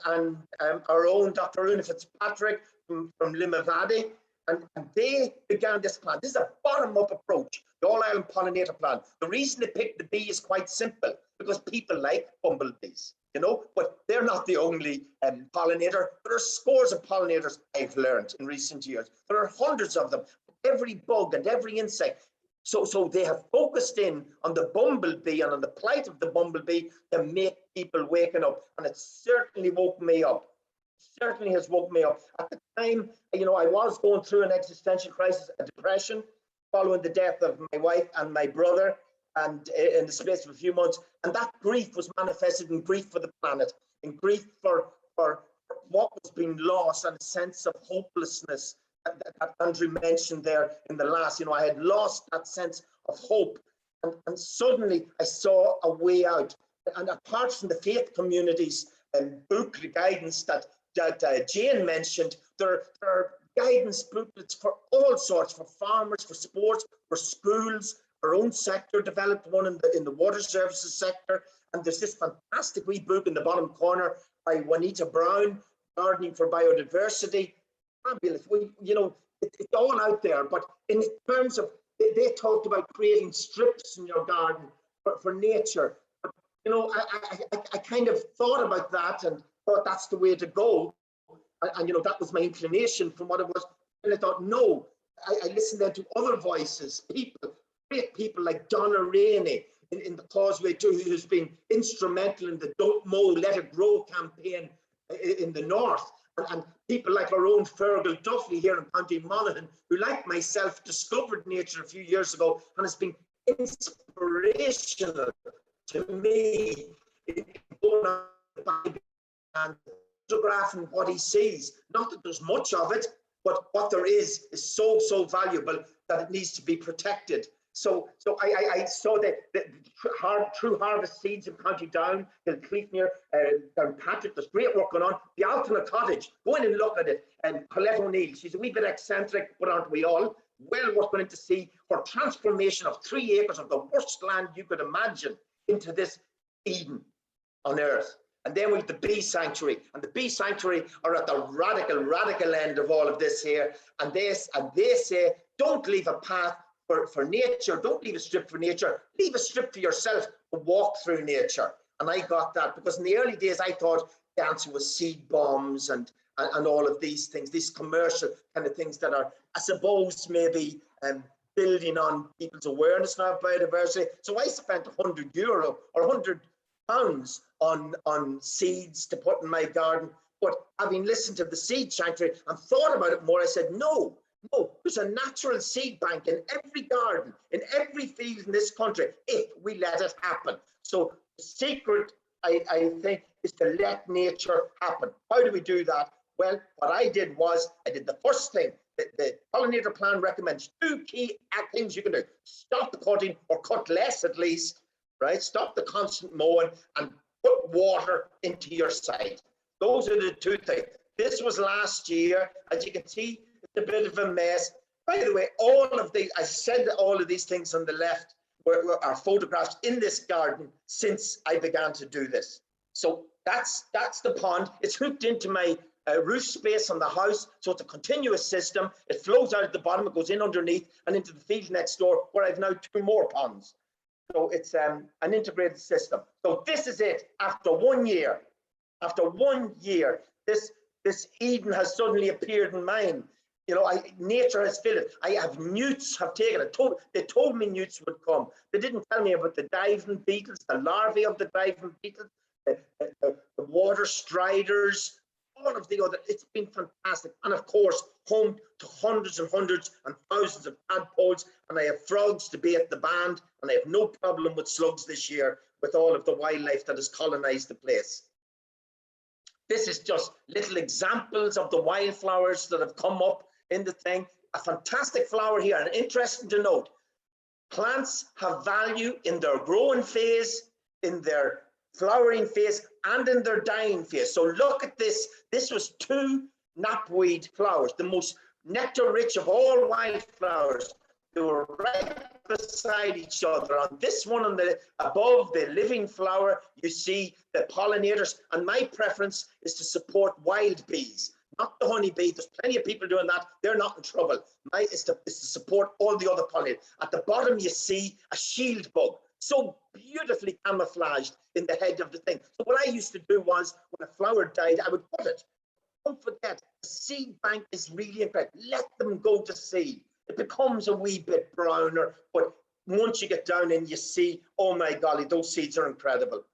our own Dr. Una Fitzpatrick from Limavady, and they began this plan. This is a bottom-up approach, the All-Ireland Pollinator Plan. The reason they picked the bee is quite simple, because people like bumblebees, you know, but they're not the only pollinator. There are scores of pollinators, I've learned in recent years. There are hundreds of them, every bug and every insect. So they have focused in on the bumblebee and on the plight of the bumblebee to make people waking up. And it certainly woke me up. Certainly has woke me up. At the time, you know, I was going through an existential crisis, a depression, following the death of my wife and my brother, and in the space of a few months. And that grief was manifested in grief for the planet, in grief for what was being lost, and a sense of hopelessness that Andrew mentioned there in the last. You know, I had lost that sense of hope, and suddenly I saw a way out. And apart from the faith communities and booklet guidance that Jane mentioned, there are guidance booklets for all sorts, for farmers, for sports, for schools. Our own sector developed one in the water services sector, and there's this fantastic wee book in the bottom corner by Juanita Brown, Gardening for Biodiversity. Fabulous. You know, it's all out there, but in terms of, they talked about creating strips in your garden for nature. But, you know, I kind of thought about that and thought that's the way to go. And you know, that was my inclination from what it was. And I thought, no, I listened then to other voices, great people like Donna Rainey in the Causeway too, who's been instrumental in the Don't Mow, Let It Grow campaign in the north. And people like our own Fergal Duffy here in County Monaghan, who, like myself, discovered nature a few years ago and has been inspirational to me in going on and photographing what he sees. Not that there's much of it, but what there is so valuable that it needs to be protected. So I saw the True Harvest Seeds in County Down, in Clogher, down Patrick. There's great work going on. The Altona Cottage, go in and look at it. And Colette O'Neill, she's a wee bit eccentric, but aren't we all? Well worth going to see, for transformation of 3 acres of the worst land you could imagine into this Eden on earth. And then with the bee sanctuary, and the bee sanctuary are at the radical end of all of this here. And they say, don't leave a path for nature, don't leave a strip for nature, leave a strip for yourself to walk through nature. And I got that, because in the early days I thought the answer was seed bombs and all of these things, these commercial kind of things that are, I suppose, maybe building on people's awareness now of biodiversity. So I spent €100 or £100 on seeds to put in my garden. But having listened to the seed sanctuary and thought about it more, I said, no, there's a natural seed bank in every garden, in every field in this country, if we let it happen. So the secret, I think, is to let nature happen. How do we do that? Well, what I did was, I did the first thing. The pollinator plan recommends 2 key things you can do. Stop the cutting, or cut less at least, right? Stop the constant mowing and put water into your side. Those are the two things. This was last year. As you can see, it's a bit of a mess. By the way, all of these, I said all of these things on the left are photographs in this garden since I began to do this. So that's the pond. It's hooked into my roof space on the house, so it's a continuous system. It flows out at the bottom, it goes in underneath and into the field next door, where I've now 2 more ponds. So it's an integrated system. So this is it. After 1 year, this Eden has suddenly appeared in mine. You know, nature has filled it. I have newts have taken it. They told me newts would come. They didn't tell me about the diving beetles, the larvae of the diving beetles, the water striders, all of the other. It's been fantastic. And of course, home to hundreds and hundreds and thousands of tadpoles. And I have frogs to be at the band. And I have no problem with slugs this year with all of the wildlife that has colonized the place. This is just little examples of the wildflowers that have come up in the thing. A fantastic flower here, and interesting to note, plants have value in their growing phase, in their flowering phase, and in their dying phase. So look at this. This was 2 knapweed flowers, the most nectar rich of all wildflowers. They were right beside each other. On this one, on the above the living flower, you see the pollinators. And my preference is to support wild bees, not the honeybee. There's plenty of people doing that. They're not in trouble. Mine is to support all the other pollinators. At the bottom, you see a shield bug, so beautifully camouflaged in the head of the thing. So what I used to do was, when a flower died, I would put it. Don't forget, the seed bank is really important. Let them go to seed. It becomes a wee bit browner, but once you get down and you see, oh my golly, those seeds are incredible.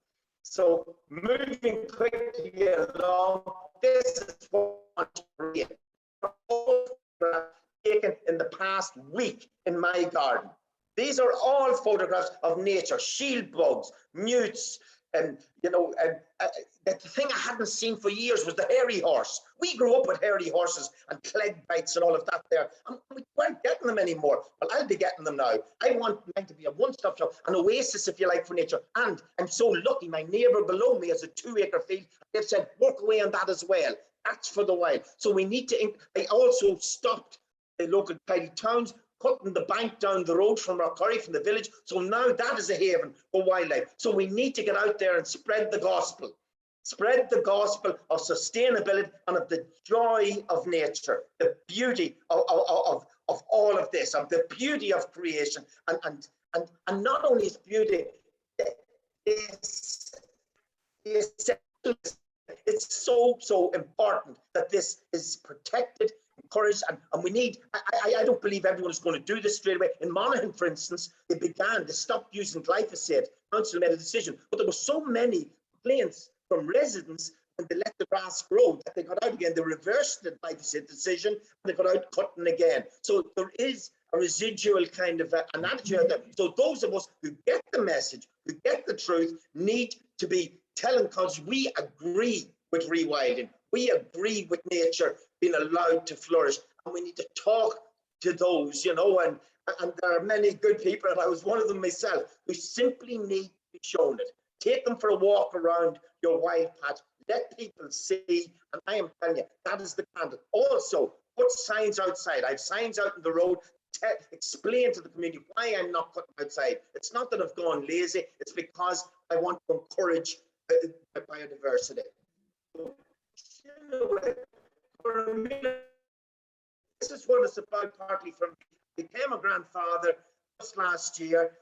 So moving quickly along, this is what taken in the past week in my garden. These are all photographs of nature, shield bugs, newts, and you know, the thing I hadn't seen for years was the hairy horse. We grew up with hairy horses and clegg bites and all of that there, and we weren't getting them anymore. Well, I'll be getting them now. I want mine to be a one-stop shop, an oasis, if you like, for nature. And I'm so lucky, my neighbour below me has a 2-acre field. They've said, work away on that as well. That's for the wild. So we need to, I also stopped the local tidy towns, cutting the bank down the road from Trocaire, from the village. So now that is a haven for wildlife. So we need to get out there and spread the gospel. Spread the gospel of sustainability and of the joy of nature, the beauty of all of this, of the beauty of creation. And not only is beauty, it's so important that this is protected, encouraged, and we need, I don't believe everyone is going to do this straight away. In Monaghan, for instance, they stopped using glyphosate. Council made a decision, but there were so many complaints from residents when they let the grass grow that they got out again. They reversed the glyphosate decision and they got out cutting again. So there is a residual kind of an attitude out there. So those of us who get the message, who get the truth, need to be telling, because we agree with rewilding. We agree with nature being allowed to flourish, and we need to talk to those, you know, and there are many good people, and I was one of them myself, who simply need to be shown it. Take them for a walk around your wild patch. Let people see, and I am telling you, that is the content. Also, put signs outside. I have signs out in the road. Explain to the community why I'm not cutting outside. It's not that I've gone lazy. It's because I want to encourage biodiversity. This is what it's about, partly from me. I became a grandfather just last year,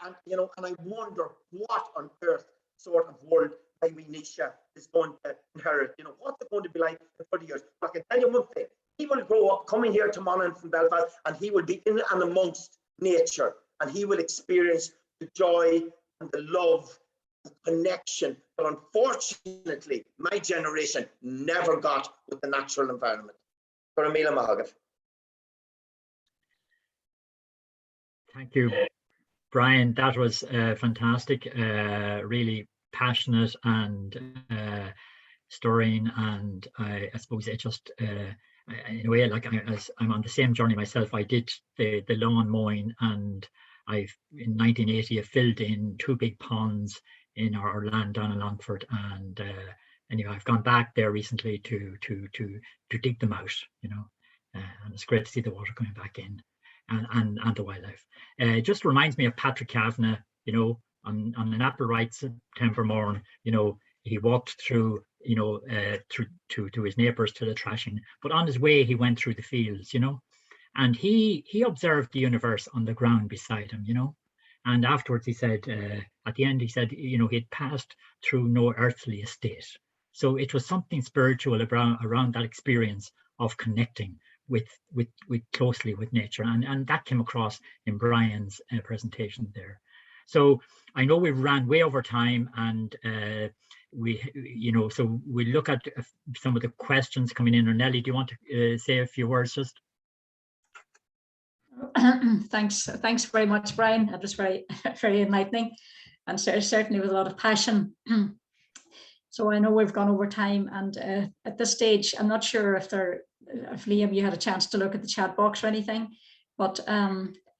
and you know, and I wonder what on earth sort of world my wee Nisha is going to inherit. You know, what's it going to be like in 30 years? I can tell you one thing: he will grow up coming here to Monaghan from Belfast, and he will be in and amongst nature, and he will experience the joy and the love, the connection that unfortunately my generation never got with the natural environment. For Emila Mahagaf. Thank you, Brian. That was fantastic, really passionate and stirring, and I suppose it just in a way, like I'm on the same journey myself. I did the lawn mowing, and in 1980 I filled in 2 big ponds in our land down in Longford, and anyway, I've gone back there recently to dig them out, you know, and it's great to see the water coming back in, and the wildlife. It just reminds me of Patrick Kavanagh, you know, on an Applewright September morn, you know, he walked through, you know, to his neighbours to the trashing, but on his way he went through the fields, you know, and he observed the universe on the ground beside him, you know. And afterwards he said, at the end he said, you know, he'd passed through no earthly estate. So it was something spiritual around that experience of connecting with closely with nature, and that came across in Brian's presentation there. So I know we ran way over time, and you know, so we look at some of the questions coming in. Or Nelly, do you want to say a few words just? Thanks very much, Brian. That was very enlightening, and certainly with a lot of passion. So I know we've gone over time, and at this stage, I'm not sure if Liam, you had a chance to look at the chat box or anything, but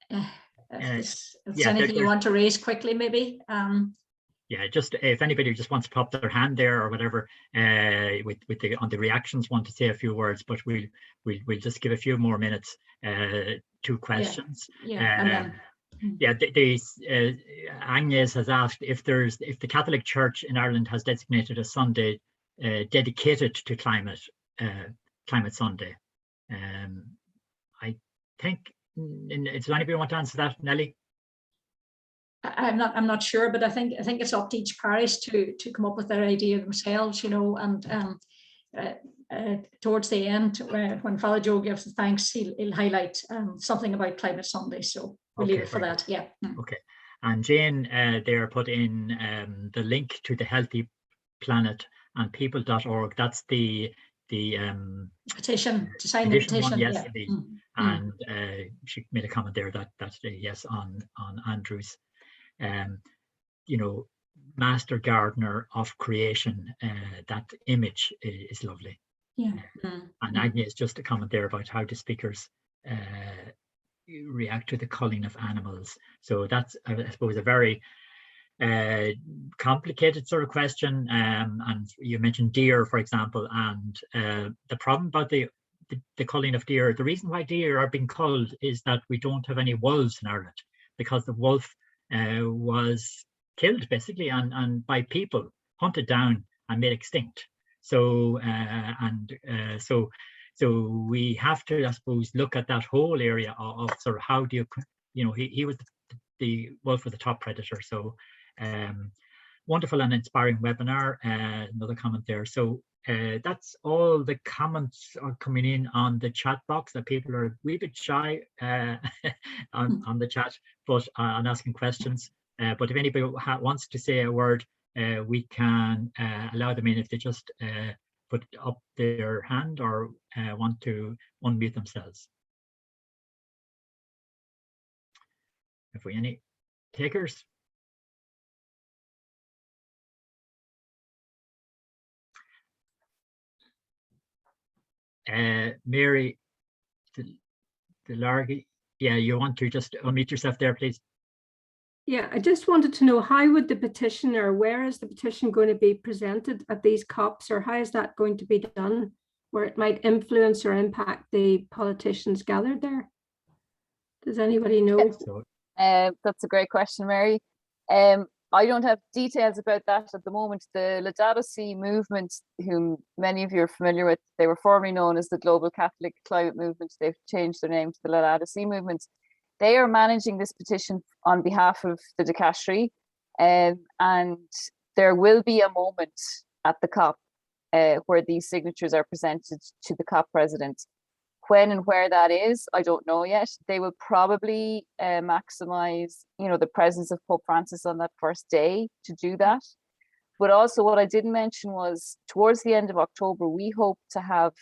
if there's anything you want to raise quickly, maybe. Yeah, just if anybody just wants to pop their hand there or whatever, on the reactions, want to say a few words, but we'll just give a few more minutes to questions. Agnes has asked if the Catholic Church in Ireland has designated a Sunday dedicated to Climate Sunday. I think, does anybody want to answer that, Nelly? I'm not sure, but I think it's up to each parish to come up with their idea themselves, you know. And towards the end, when Father Joe gives the thanks, he'll highlight something about Climate Sunday. So we'll leave it for that. Yeah. Okay. And Jane there put in the link to the Healthy Planet and people.org. That's the petition to sign the petition. One, yes, yeah. And she made a comment there that's a yes on Andrew's. You know, master gardener of creation, that image is lovely. Yeah. And Agnes, just a comment there about how the speakers react to the culling of animals. So that's, I suppose, a very complicated sort of question. And you mentioned deer, for example, and the problem about the culling of deer, the reason why deer are being culled is that we don't have any wolves in Ireland, because the wolf was killed basically and by people, hunted down and made extinct. So so we have to, I suppose, look at that whole area of sort of how do you know, he was the wolf was the top predator. So wonderful and inspiring webinar. Another comment there. So that's all the comments are coming in on the chat box. That people are a wee bit shy on the chat, but on asking questions. But if anybody wants to say a word, we can allow them in if they just put up their hand or want to unmute themselves. Have we any takers? Mary Delargy, yeah, you want to just unmute yourself there, please? Yeah, I just wanted to know, how would the petition, or where is the petition going to be presented at these COPs, or how is that going to be done, where it might influence or impact the politicians gathered there? Does anybody know? That's a great question, Mary. I don't have details about that at the moment. The Laudato Si movement, whom many of you are familiar with, they were formerly known as the Global Catholic Climate Movement. They've changed their name to the Laudato Si movement. They are managing this petition on behalf of the Dicastery, and there will be a moment at the COP where these signatures are presented to the COP president. When and where that is, I don't know yet. They will probably maximize, you know, the presence of Pope Francis on that first day to do that. But also, what I didn't mention was, towards the end of October, we hope to have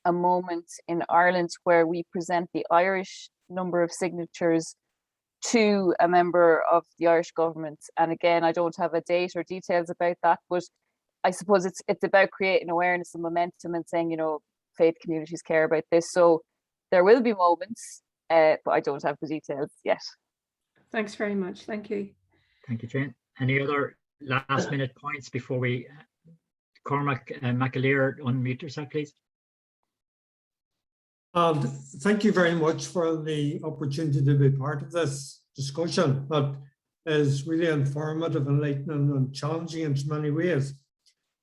a moment in Ireland where we present the Irish number of signatures to a member of the Irish government. And again, I don't have a date or details about that, but I suppose it's about creating awareness and momentum and saying, you know, faith communities care about this. So there will be moments, but I don't have the details yet. Thanks very much. Thank you. Thank you, Jane. Any other last minute points before we, Cormac McAleer, unmute yourself, please. Thank you very much for the opportunity to be part of this discussion that is really informative, enlightening and challenging in so many ways.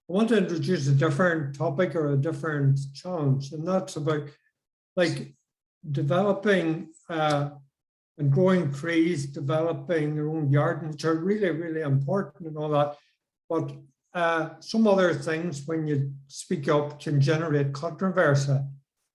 I want to introduce a different topic or a different challenge, and that's about like developing and growing trees, developing their own garden, which are really, really important and all that. But some other things, when you speak up, can generate controversy.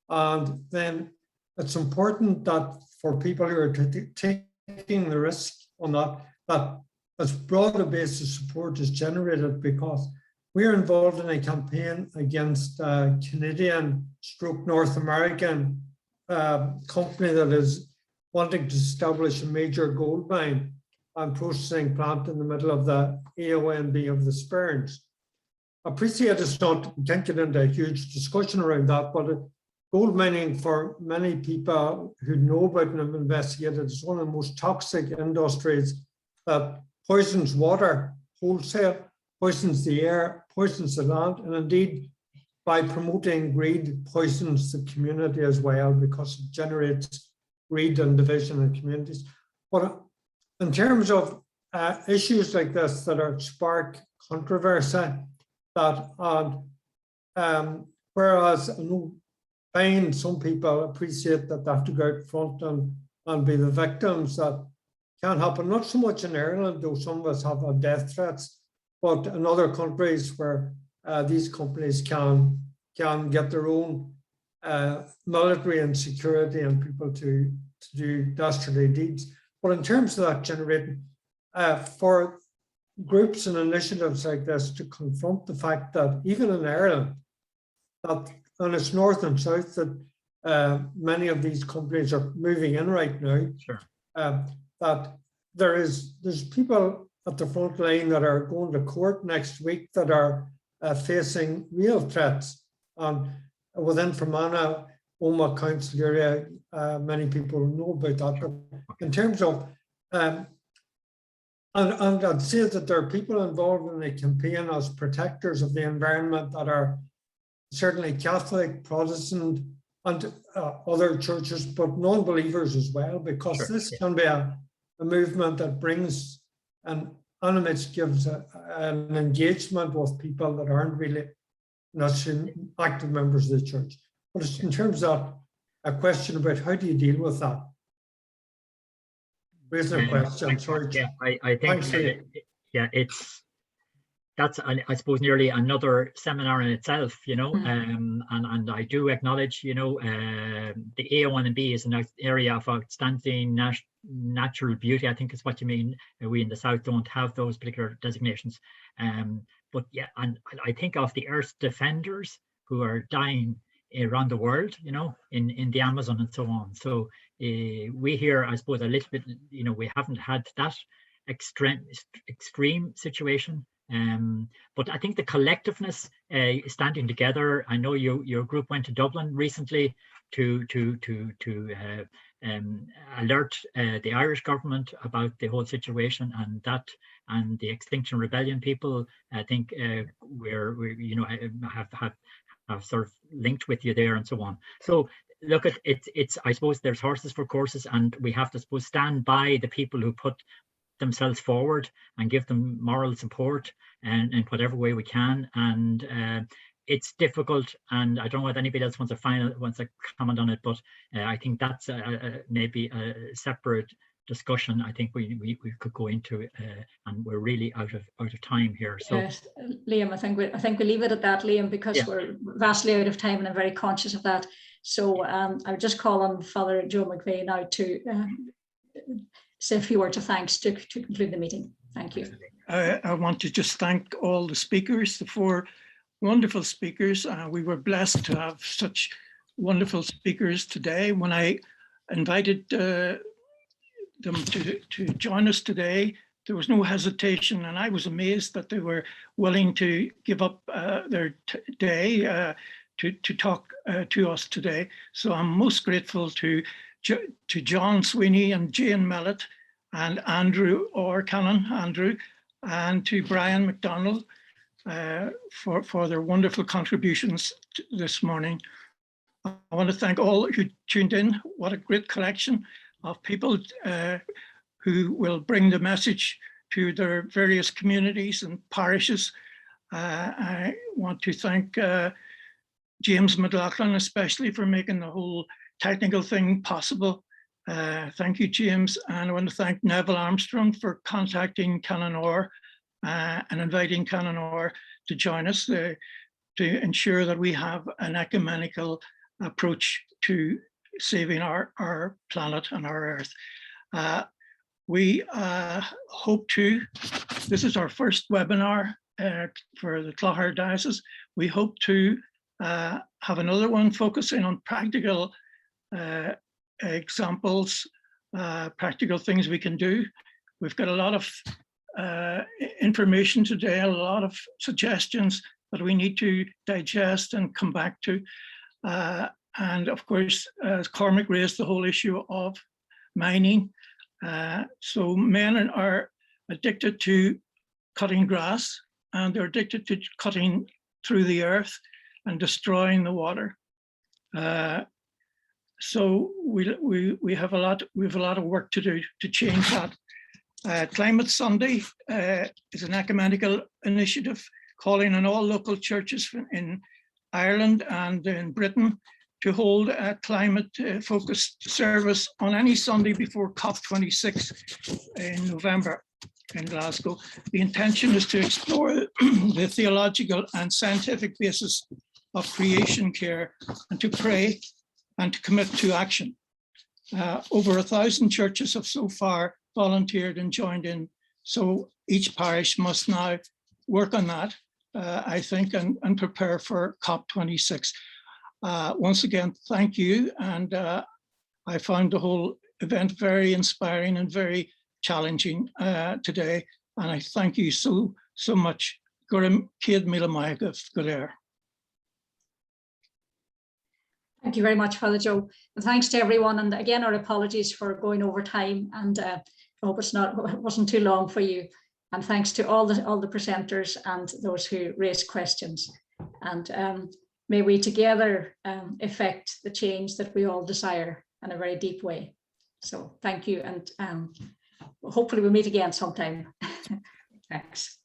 And then it's important that for people who are taking the risk on that as broad a base of support is generated, because we're involved in a campaign against a Canadian / North American company that is wanting to establish a major gold mine and processing plant in the middle of the AONB of the Sperrins. I appreciate it's not, we can't get into a huge discussion around that, but gold mining, for many people who know about and have investigated, is one of the most toxic industries that poisons water wholesale, poisons the air, poisons the land, and indeed by promoting greed poisons the community as well, because it generates greed and division in communities. But in terms of issues like this that are spark controversy, that whereas I know fine, some people appreciate that they have to go out front and be the victims, that can happen, not so much in Ireland, though some of us have death threats, but in other countries where these companies can get their own military and security and people to do dastardly deeds. But in terms of that generating, for groups and initiatives like this to confront the fact that even in Ireland, that, and it's north and south, that many of these companies are moving in right now. Sure. That there's people at the front line that are going to court next week that are facing real threats. Within Fermanagh, Omagh Council area, many people know about that. But in terms of, and I'd say that there are people involved in the campaign as protectors of the environment that are certainly Catholic, Protestant, and other churches, but non-believers as well, because sure, this yeah. can be a movement that brings and animates, gives an engagement with people that aren't really necessarily active members of the church. But it's in terms of a question about how do you deal with that? Raising a question, sorry. Yeah, I think, yeah, that's, I suppose, nearly another seminar in itself, you know, and I do acknowledge, you know, the A1B is an area of outstanding natural beauty, I think is what you mean. We in the South don't have those particular designations. But yeah, and I think of the Earth defenders who are dying around the world, you know, in the Amazon and so on. So we here, I suppose, a little bit, you know, we haven't had that extreme situation. But I think the collectiveness, standing together. I know your group went to Dublin recently to alert the Irish government about the whole situation, and the Extinction Rebellion people. I think we're you know, have sort of linked with you there and so on. So look, at it's I suppose there's horses for courses, and we have to, suppose, stand by the people who put themselves forward and give them moral support and in whatever way we can. And it's difficult, and I don't know whether anybody else wants a comment on it, but I think that's maybe a separate discussion. I think we could go into it, and we're really out of time here. So yes, Liam, I think we leave it at that, Liam, because yeah, we're vastly out of time, and I'm very conscious of that. So I would just call on Father Joe McVeigh now to say a few words of thanks to conclude the meeting. Thank you. I want to just thank all the speakers, the 4 wonderful speakers. We were blessed to have such wonderful speakers today. When I invited them to join us today, there was no hesitation, and I was amazed that they were willing to give up their day to talk to us today. So I'm most grateful to John Sweeney and Jane Mellett, and Andrew or Canon, Andrew, and to Brian MacDonald for their wonderful contributions this morning. I want to thank all who tuned in. What a great collection of people who will bring the message to their various communities and parishes. I want to thank James McLaughlin, especially for making the whole technical thing possible. Thank you, James. And I want to thank Neville Armstrong for contacting Canon and inviting Canon to join us to ensure that we have an ecumenical approach to saving our planet and our Earth. We hope to, this is our first webinar for the Clogher Diocese. We hope to have another one focusing on practical examples, practical things we can do. We've got a lot of information today, a lot of suggestions that we need to digest and come back to. And of course, as Cormac raised the whole issue of mining. So men are addicted to cutting grass, and they're addicted to cutting through the earth and destroying the water. So we have a lot of work to do to change that. Climate Sunday is an ecumenical initiative calling on all local churches in Ireland and in Britain to hold a climate-focused service on any Sunday before COP26 in November in Glasgow. The intention is to explore the theological and scientific basis of creation care and to pray and to commit to action. Over 1,000 churches have so far volunteered and joined in, so each parish must now work on that, I think, and prepare for COP26. Once again, thank you. And I found the whole event very inspiring and very challenging today. And I thank you so much. Thank you very much, Father Joe. And thanks to everyone. And again, our apologies for going over time. And I hope it wasn't too long for you. And thanks to all the presenters and those who raised questions. And may we together effect the change that we all desire in a very deep way. So thank you, and hopefully we'll meet again sometime. Thanks.